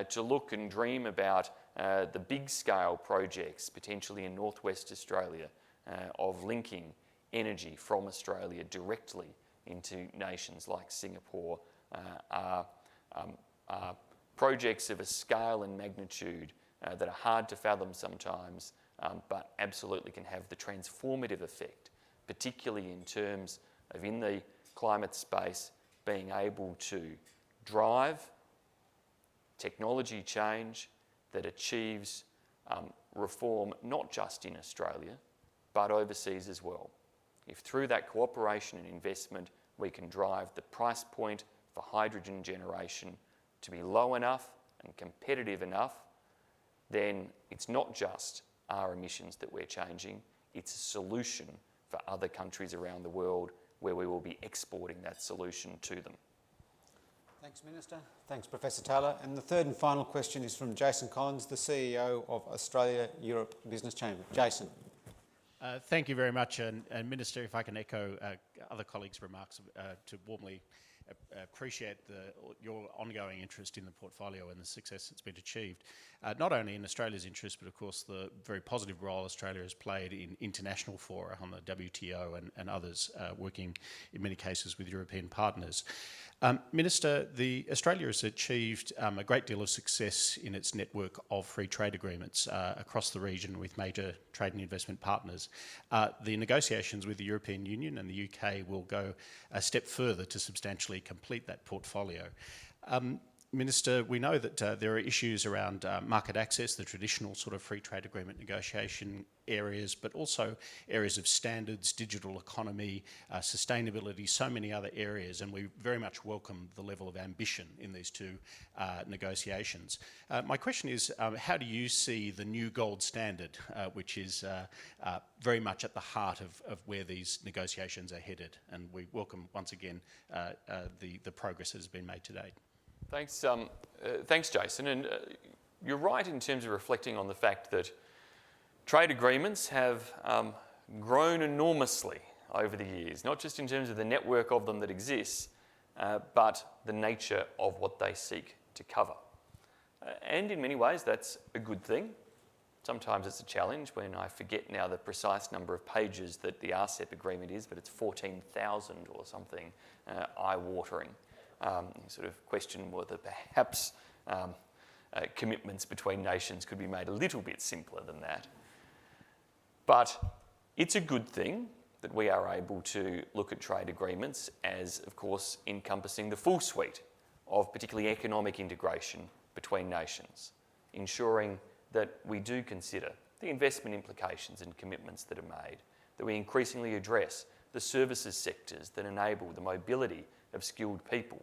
to look and dream about the big scale projects potentially in northwest Australia of linking energy from Australia directly into nations like Singapore are projects of a scale and magnitude that are hard to fathom sometimes, but absolutely can have the transformative effect, particularly in terms of, in the climate space, being able to drive technology change that achieves reform not just in Australia, but overseas as well. If through that cooperation and investment we can drive the price point for hydrogen generation to be low enough and competitive enough, then it's not just our emissions that we're changing, it's a solution for other countries around the world where we will be exporting that solution to them. Thanks, Minister. Thanks, Professor Taylor. And the third and final question is from Jason Collins, the CEO of Australia Europe Business Chamber. Jason. Thank you very much, and Minister, if I can echo other colleagues' remarks to warmly appreciate your ongoing interest in the portfolio and the success that's been achieved, not only in Australia's interest, but of course the very positive role Australia has played in international fora on the WTO and others, working in many cases with European partners. Minister, Australia has achieved a great deal of success in its network of free trade agreements across the region with major trade and investment partners. The negotiations with the European Union and the UK will go a step further to substantially complete that portfolio. Minister, we know that there are issues around market access, the traditional sort of free trade agreement negotiation areas, but also areas of standards, digital economy, sustainability, so many other areas, and we very much welcome the level of ambition in these two negotiations. My question is, how do you see the new gold standard, which is very much at the heart of where these negotiations are headed? And we welcome, once again, the progress that has been made to date. Thanks, Jason. And you're right in terms of reflecting on the fact that trade agreements have grown enormously over the years, not just in terms of the network of them that exists, but the nature of what they seek to cover. And in many ways, that's a good thing. Sometimes it's a challenge when I forget now the precise number of pages that the RCEP agreement is, but it's 14,000 or something, eye-watering. Sort of question whether perhaps commitments between nations could be made a little bit simpler than that. But it's a good thing that we are able to look at trade agreements as, of course, encompassing the full suite of particularly economic integration between nations, ensuring that we do consider the investment implications and commitments that are made, that we increasingly address the services sectors that enable the mobility of skilled people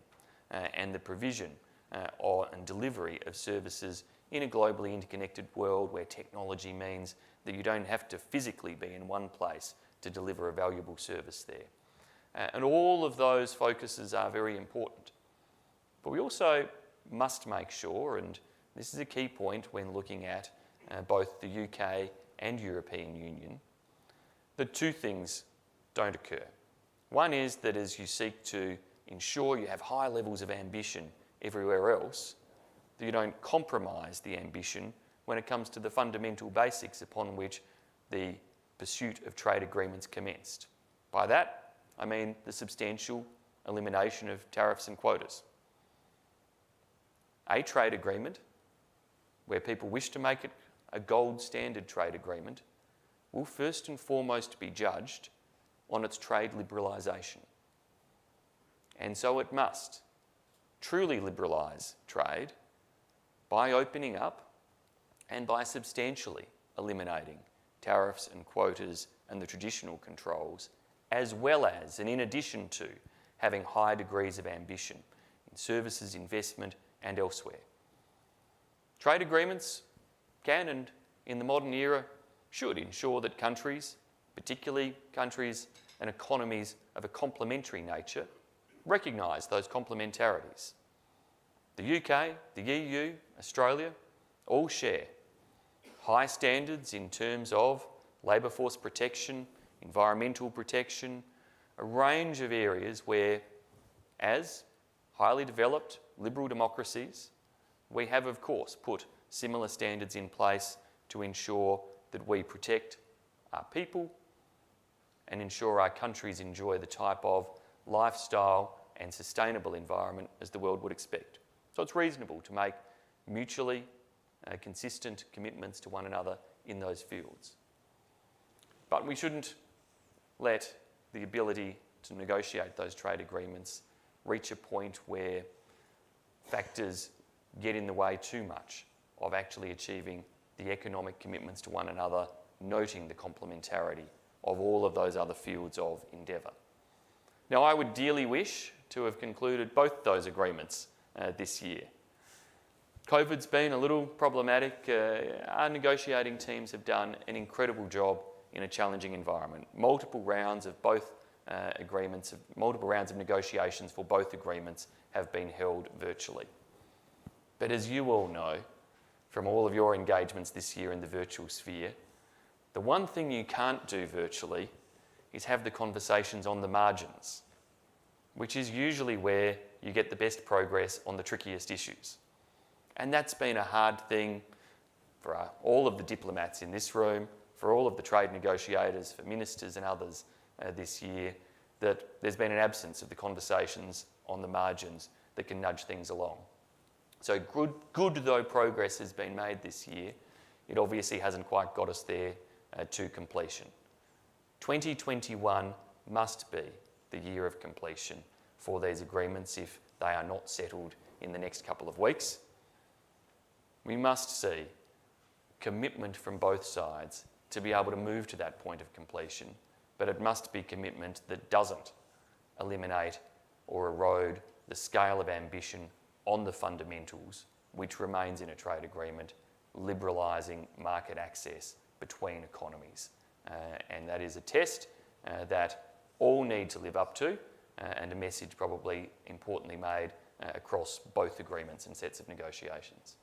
and the provision and delivery of services in a globally interconnected world where technology means that you don't have to physically be in one place to deliver a valuable service there. And all of those focuses are very important. But we also must make sure, and this is a key point when looking at both the UK and European Union, that two things don't occur. One is that as you seek to ensure you have high levels of ambition everywhere else, that you don't compromise the ambition when it comes to the fundamental basics upon which the pursuit of trade agreements commenced. By that, I mean the substantial elimination of tariffs and quotas. A trade agreement, where people wish to make it a gold standard trade agreement, will first and foremost be judged on its trade liberalisation. And so it must truly liberalise trade by opening up and by substantially eliminating tariffs and quotas and the traditional controls, as well as, and in addition to, having high degrees of ambition in services, investment and elsewhere. Trade agreements can, and in the modern era, should ensure that countries, particularly countries and economies of a complementary nature, recognise those complementarities. The UK, the EU, Australia, all share high standards in terms of labour force protection, environmental protection, a range of areas where, as highly developed liberal democracies, we have, of course, put similar standards in place to ensure that we protect our people and ensure our countries enjoy the type of lifestyle and sustainable environment as the world would expect. So it's reasonable to make mutually consistent commitments to one another in those fields. But we shouldn't let the ability to negotiate those trade agreements reach a point where factors get in the way too much of actually achieving the economic commitments to one another, noting the complementarity of all of those other fields of endeavour. Now, I would dearly wish to have concluded both those agreements this year. COVID's been a little problematic. Our negotiating teams have done an incredible job in a challenging environment. Multiple rounds of both agreements, multiple rounds of negotiations for both agreements have been held virtually. But as you all know, from all of your engagements this year in the virtual sphere, the one thing you can't do virtually is have the conversations on the margins, which is usually where you get the best progress on the trickiest issues. And that's been a hard thing for all of the diplomats in this room, for all of the trade negotiators, for ministers and others this year, that there's been an absence of the conversations on the margins that can nudge things along. So good though progress has been made this year, it obviously hasn't quite got us there to completion. 2021 must be the year of completion for these agreements if they are not settled in the next couple of weeks. We must see commitment from both sides to be able to move to that point of completion, but it must be commitment that doesn't eliminate or erode the scale of ambition on the fundamentals, which remains in a trade agreement, liberalising market access between economies. And that is a test that all need to live up to, and a message probably importantly made across both agreements and sets of negotiations.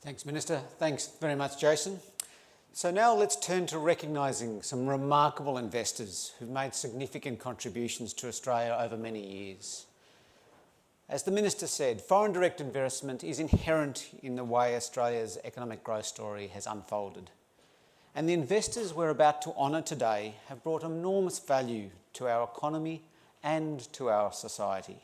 Thanks, Minister. Thanks very much, Jason. So now let's turn to recognising some remarkable investors who've made significant contributions to Australia over many years. As the Minister said, foreign direct investment is inherent in the way Australia's economic growth story has unfolded. And the investors we're about to honour today have brought enormous value to our economy and to our society.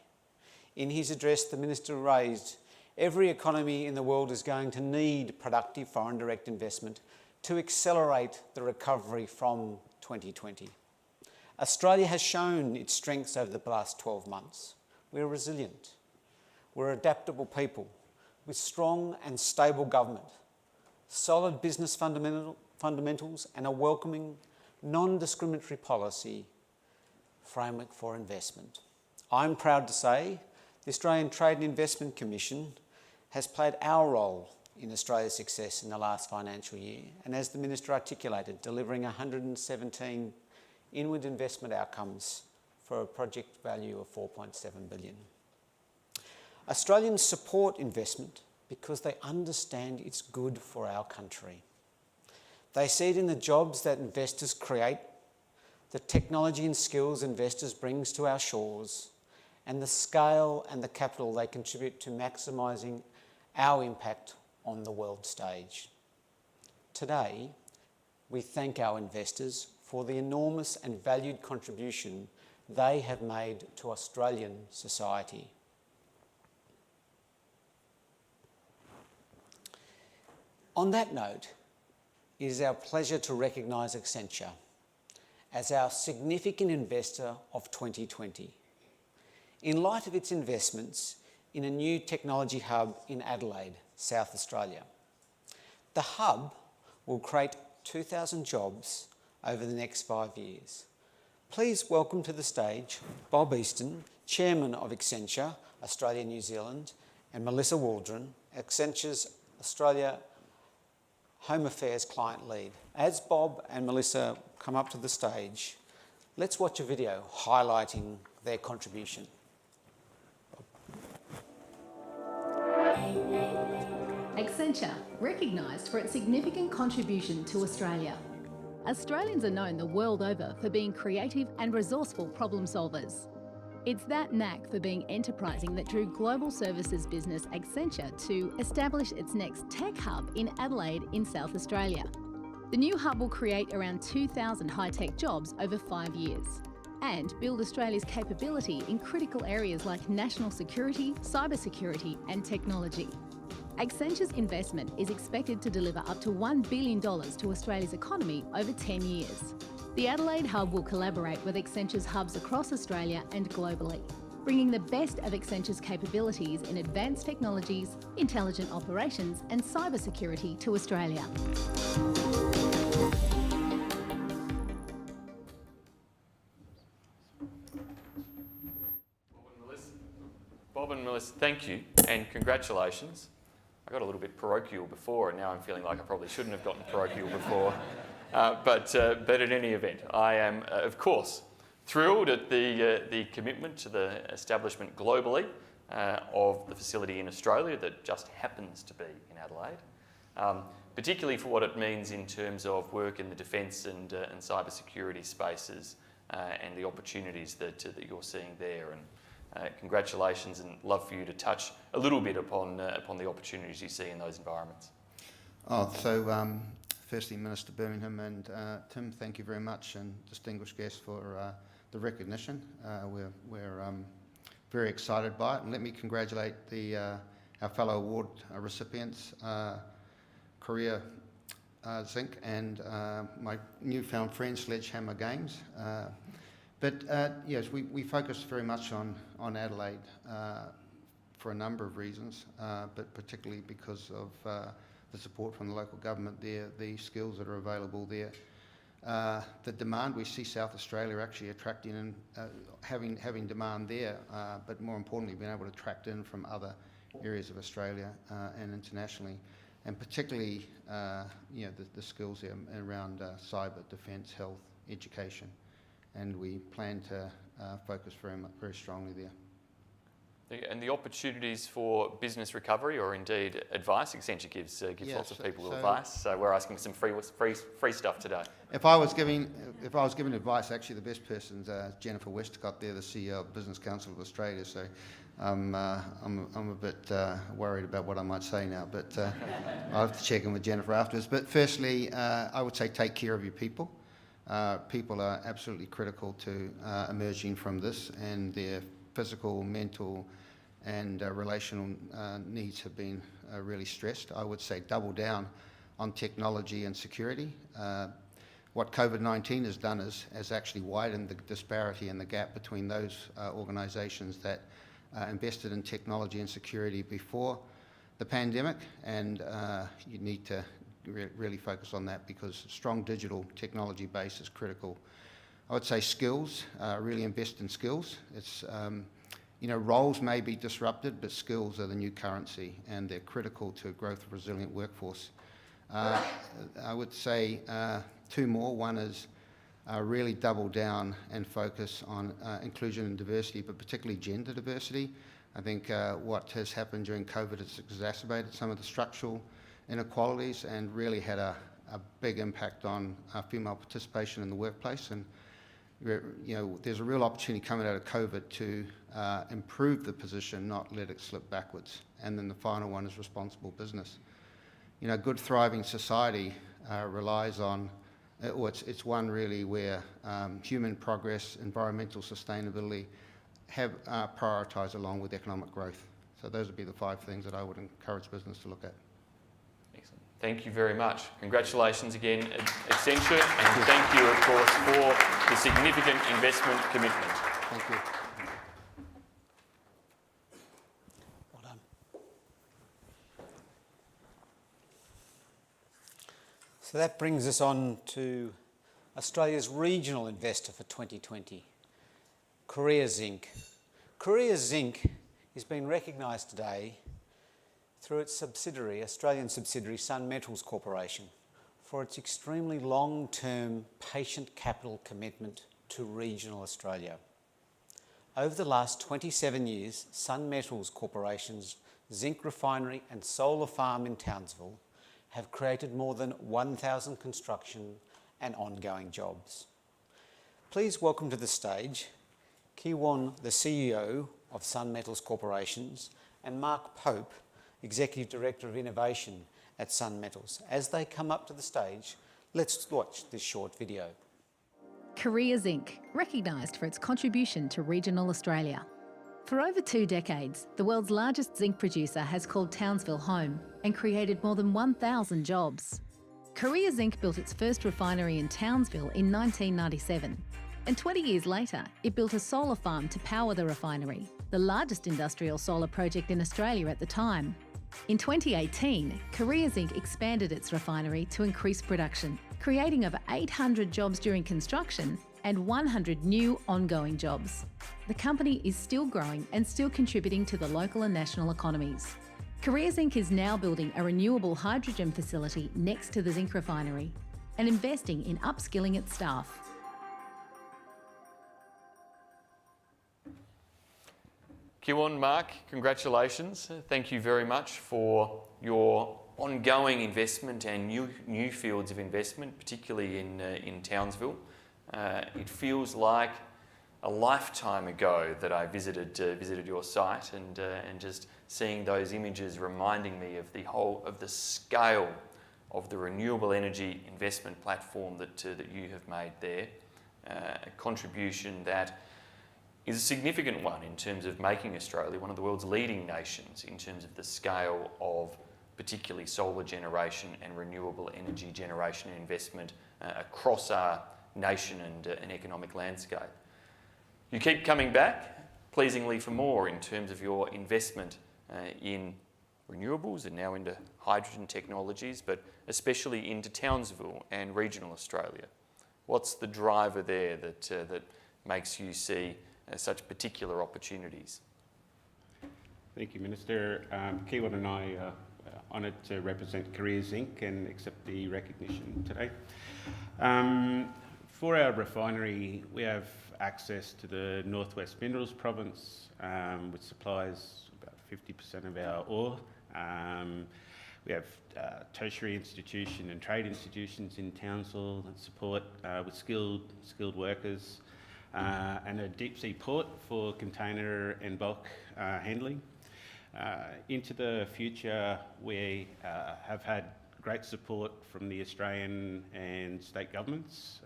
In his address, the Minister raised, every economy in the world is going to need productive foreign direct investment to accelerate the recovery from 2020. Australia has shown its strengths over the last 12 months. We're resilient. We're adaptable people with strong and stable government, solid business fundamentals and a welcoming, non-discriminatory policy framework for investment. I'm proud to say the Australian Trade and Investment Commission has played our role in Australia's success in the last financial year, and as the Minister articulated, delivering 117 inward investment outcomes for a project value of $4.7 billion. Australians support investment because they understand it's good for our country. They see it in the jobs that investors create, the technology and skills investors bring to our shores, and the scale and the capital they contribute to maximising our impact on the world stage. Today, we thank our investors for the enormous and valued contribution they have made to Australian society. On that note, it is our pleasure to recognise Accenture as our significant investor of 2020. In light of its investments in a new technology hub in Adelaide, South Australia. The hub will create 2,000 jobs over the next 5 years. Please welcome to the stage Bob Easton, Chairman of Accenture, Australia, New Zealand, and Melissa Waldron, Accenture's Australia Home Affairs Client Lead. As Bob and Melissa come up to the stage, let's watch a video highlighting their contribution. Accenture, recognised for its significant contribution to Australia. Australians are known the world over for being creative and resourceful problem solvers. It's that knack for being enterprising that drew global services business Accenture to establish its next tech hub in Adelaide in South Australia. The new hub will create around 2,000 high-tech jobs over 5 years and build Australia's capability in critical areas like national security, cybersecurity and technology. Accenture's investment is expected to deliver up to $1 billion to Australia's economy over 10 years. The Adelaide hub will collaborate with Accenture's hubs across Australia and globally. bringing the best of Accenture's capabilities in advanced technologies, intelligent operations and cybersecurity to Australia. Bob and Melissa, thank you and congratulations. I got a little bit parochial before and now I'm feeling like I probably shouldn't have gotten parochial before. But in any event, I am, of course, thrilled at the commitment to the establishment globally of the facility in Australia that just happens to be in Adelaide, particularly for what it means in terms of work in the defence and cybersecurity spaces and the opportunities that you're seeing there. And congratulations, and love for you to touch a little bit upon the opportunities you see in those environments. Firstly, Minister Birmingham and Tim, thank you very much, and distinguished guests for the recognition. We're very excited by it, and let me congratulate our fellow award recipients, Korea Zinc and my newfound friend Sledgehammer Games. Yes, we focus very much on Adelaide for a number of reasons, but particularly because of the support from the local government there, the skills that are available there. The demand, we see South Australia actually attracting and having demand there, but more importantly being able to attract in from other areas of Australia and internationally, and particularly the skills there around cyber, defence, health, education, and we plan to focus very strongly there. And the opportunities for business recovery, or indeed advice, Accenture gives lots of people advice. So we're asking for some free stuff today. If I was giving advice, actually the best person's Jennifer Westcott there, the CEO of Business Council of Australia. So I'm a bit worried about what I might say now, but I'll have to check in with Jennifer afterwards. But firstly, I would say take care of your people. People are absolutely critical to emerging from this, and their physical, mental and relational needs have been really stressed. I would say double down on technology and security. What COVID-19 has done has actually widened the disparity and the gap between those organisations that invested in technology and security before the pandemic, and you need to really focus on that, because strong digital technology base is critical. I would say skills, really invest in skills. It's roles may be disrupted, but skills are the new currency, and they're critical to a growth of resilient workforce. I would say two more. One is really double down and focus on inclusion and diversity, but particularly gender diversity. I think what has happened during COVID has exacerbated some of the structural inequalities and really had a big impact on female participation in the workplace. And there's a real opportunity coming out of COVID to improve the position, not let it slip backwards. And then the final one is responsible business. A good thriving society relies on, it's one really where human progress, environmental sustainability have prioritised along with economic growth. So those would be the 5 things that I would encourage business to look at. Excellent. Thank you very much. Congratulations again, Accenture, and thank you, of course, for the significant investment commitment. Thank you. Well done. So that brings us on to Australia's regional investor for 2020, Korea Zinc. Korea Zinc is being recognised today through its subsidiary, Australian subsidiary Sun Metals Corporation, for its extremely long-term patient capital commitment to regional Australia. Over the last 27 years, Sun Metals Corporation's zinc refinery and solar farm in Townsville have created more than 1,000 construction and ongoing jobs. Please welcome to the stage Ki Won, the CEO of Sun Metals Corporations, and Mark Pope, Executive Director of Innovation at Sun Metals. As they come up to the stage, let's watch this short video. Korea Zinc, recognised for its contribution to regional Australia. For over 2 decades, the world's largest zinc producer has called Townsville home and created more than 1,000 jobs. Korea Zinc built its first refinery in Townsville in 1997. And 20 years later, it built a solar farm to power the refinery, the largest industrial solar project in Australia at the time. In 2018, Korea Zinc expanded its refinery to increase production, creating over 800 jobs during construction and 100 new ongoing jobs. The company is still growing and still contributing to the local and national economies. Korea Zinc is now building a renewable hydrogen facility next to the zinc refinery and investing in upskilling its staff. Kiwon, Mark, congratulations. Thank you very much for your ongoing investment and new fields of investment, particularly in Townsville. It feels like a lifetime ago that I visited your site, and just seeing those images reminding me of the scale of the renewable energy investment platform that you have made there. A contribution that is a significant one in terms of making Australia one of the world's leading nations in terms of the scale of particularly solar generation and renewable energy generation and investment across our nation and economic landscape. You keep coming back, pleasingly, for more in terms of your investment in renewables and now into hydrogen technologies, but especially into Townsville and regional Australia. What's the driver there that makes you see such particular opportunities? Thank you, Minister. Kiwon and I are honoured to represent Korea Zinc and accept the recognition today. For our refinery, we have access to the Northwest Minerals Province, which supplies about 50% of our ore. We have tertiary institution and trade institutions in Townsville that support with skilled workers, and a deep sea port for container and bulk handling. Into the future, we have had great support from the Australian and state governments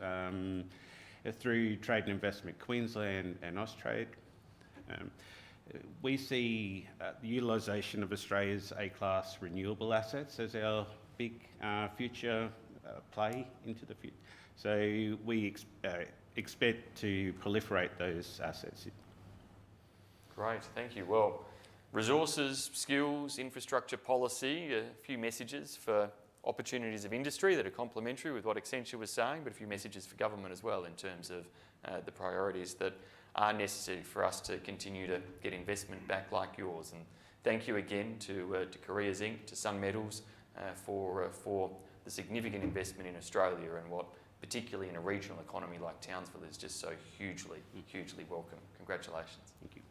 through Trade and Investment Queensland and Austrade. We see the utilisation of Australia's A-class renewable assets as our big future play into the future. So we expect to proliferate those assets. Great, thank you. Well, resources, skills, infrastructure policy, a few messages for opportunities of industry that are complementary with what Accenture was saying, but a few messages for government as well in terms of the priorities that are necessary for us to continue to get investment back like yours. And thank you again to Korea Zinc, to Sun Metals for the significant investment in Australia, and what, particularly in a regional economy like Townsville, is just so hugely welcome. Congratulations. Thank you.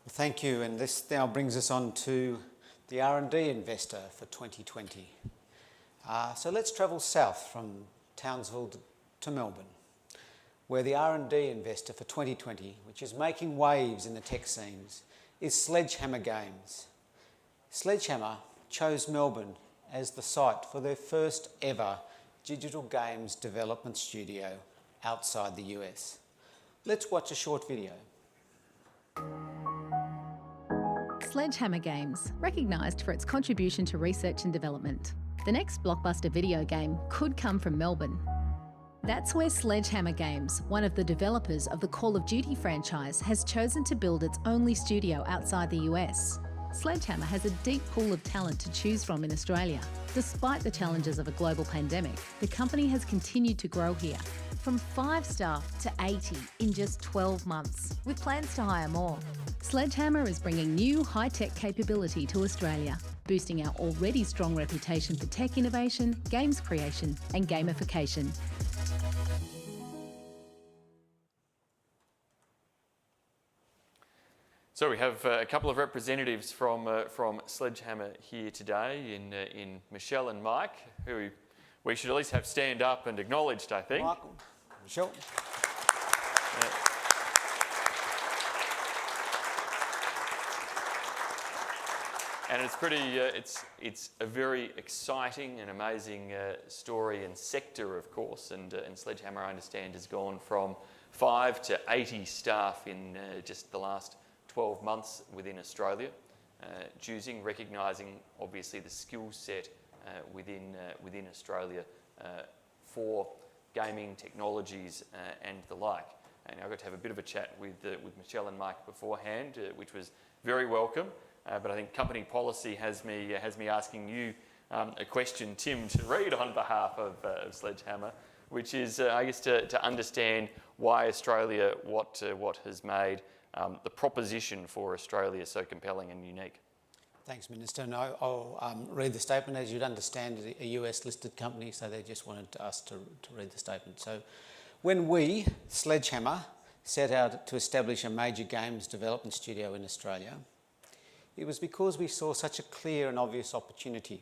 Thank you, and this now brings us on to the R&D investor for 2020. So let's travel south from Townsville to Melbourne, where the R&D investor for 2020, which is making waves in the tech scenes, is Sledgehammer Games. Sledgehammer chose Melbourne as the site for their first ever digital games development studio outside the US. Let's watch a short video. Sledgehammer Games, recognised for its contribution to research and development. The next blockbuster video game could come from Melbourne. That's where Sledgehammer Games, one of the developers of the Call of Duty franchise, has chosen to build its only studio outside the US. Sledgehammer has a deep pool of talent to choose from in Australia. Despite the challenges of a global pandemic, the company has continued to grow here, from 5 staff to 80 in just 12 months, with plans to hire more. Sledgehammer is bringing new high-tech capability to Australia, boosting our already strong reputation for tech innovation, games creation and gamification. So we have a couple of representatives from Sledgehammer here today in Michelle and Mike, who we should at least have stand up and acknowledged, I think. Michael, Michelle. And it's pretty, it's a very exciting and amazing story and sector, of course. And Sledgehammer, I understand, has gone from 5 to 80 staff in just the last 12 months within Australia. choosing, recognising obviously the skill set within Australia for gaming technologies and the like. And I got to have a bit of a chat with Michelle and Mike beforehand, which was very welcome. But I think company policy has me asking you a question, Tim, to read on behalf of Sledgehammer, which is, I guess, to understand why Australia, what has made the proposition for Australia so compelling and unique. Thanks, Minister. No, I'll read the statement. As you'd understand, a US-listed company, so they just wanted us to read the statement. So, when we, Sledgehammer, set out to establish a major games development studio in Australia, it was because we saw such a clear and obvious opportunity.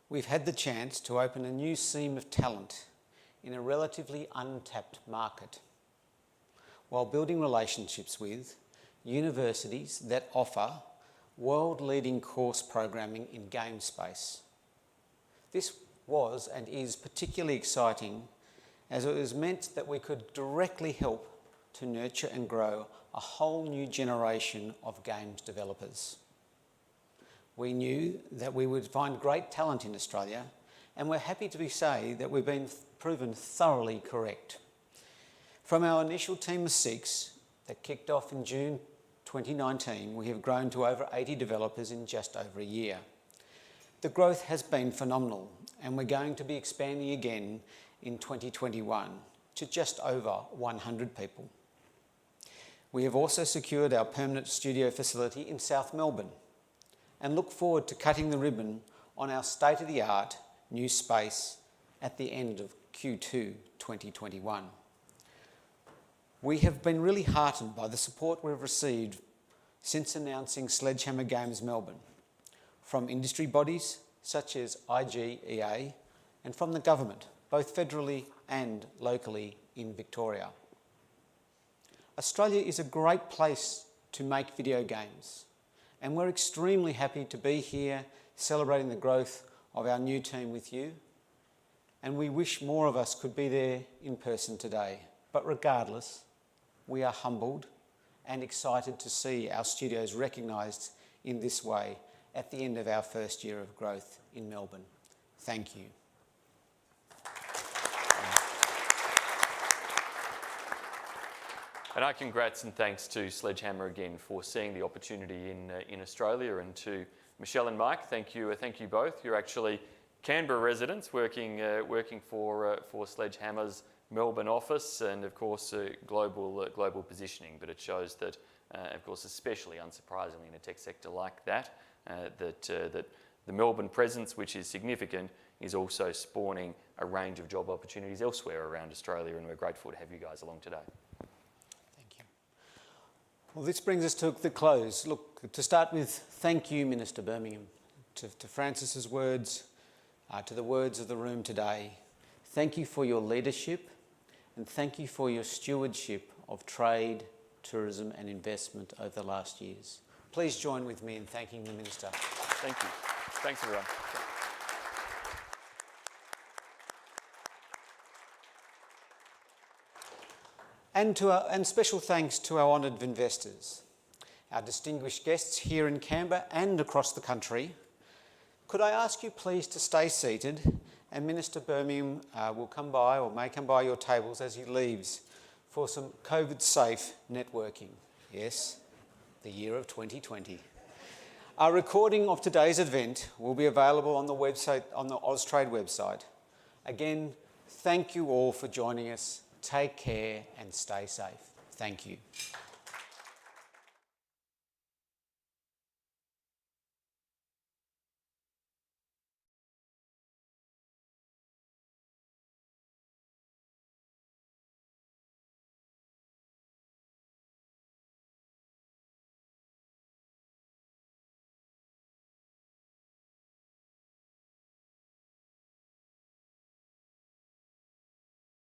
We've had the chance to open a new seam of talent in a relatively untapped market, while building relationships with universities that offer world-leading course programming in game space. This was and is particularly exciting as it was meant that we could directly help to nurture and grow a whole new generation of games developers. We knew that we would find great talent in Australia, and we're happy to say that we've been proven thoroughly correct. From our initial team of 6 that kicked off in June 2019, we have grown to over 80 developers in just over a year. The growth has been phenomenal, and we're going to be expanding again in 2021 to just over 100 people. We have also secured our permanent studio facility in South Melbourne and look forward to cutting the ribbon on our state-of-the-art new space at the end of Q2 2021. We have been really heartened by the support we've received since announcing Sledgehammer Games Melbourne, from industry bodies such as IGEA and from the government, both federally and locally in Victoria. Australia is a great place to make video games, and we're extremely happy to be here celebrating the growth of our new team with you, and we wish more of us could be there in person today. But regardless, we are humbled and excited to see our studios recognised in this way at the end of our first year of growth in Melbourne. Thank you. And our congrats and thanks to Sledgehammer again for seeing the opportunity in Australia, and to Michelle and Mike, thank you both. You're actually Canberra residents working for Sledgehammer's Melbourne office, and of course global positioning. But it shows that, of course, especially unsurprisingly in a tech sector like that, that the Melbourne presence, which is significant, is also spawning a range of job opportunities elsewhere around Australia, and we're grateful to have you guys along today. Well, this brings us to the close. Look, to start with, thank you, Minister Birmingham, to Francis's words, to the words of the room today. Thank you for your leadership, and thank you for your stewardship of trade, tourism and investment over the last years. Please join with me in thanking the Minister. Thank you. Thanks, everyone. And special thanks to our honoured investors, our distinguished guests here in Canberra and across the country. Could I ask you please to stay seated, and Minister Birmingham will come by, or may come by your tables as he leaves, for some COVID-safe networking. Yes, the year of 2020. Our recording of today's event will be available on the website, on the Austrade website. Again, thank you all for joining us. Take care and stay safe. Thank you.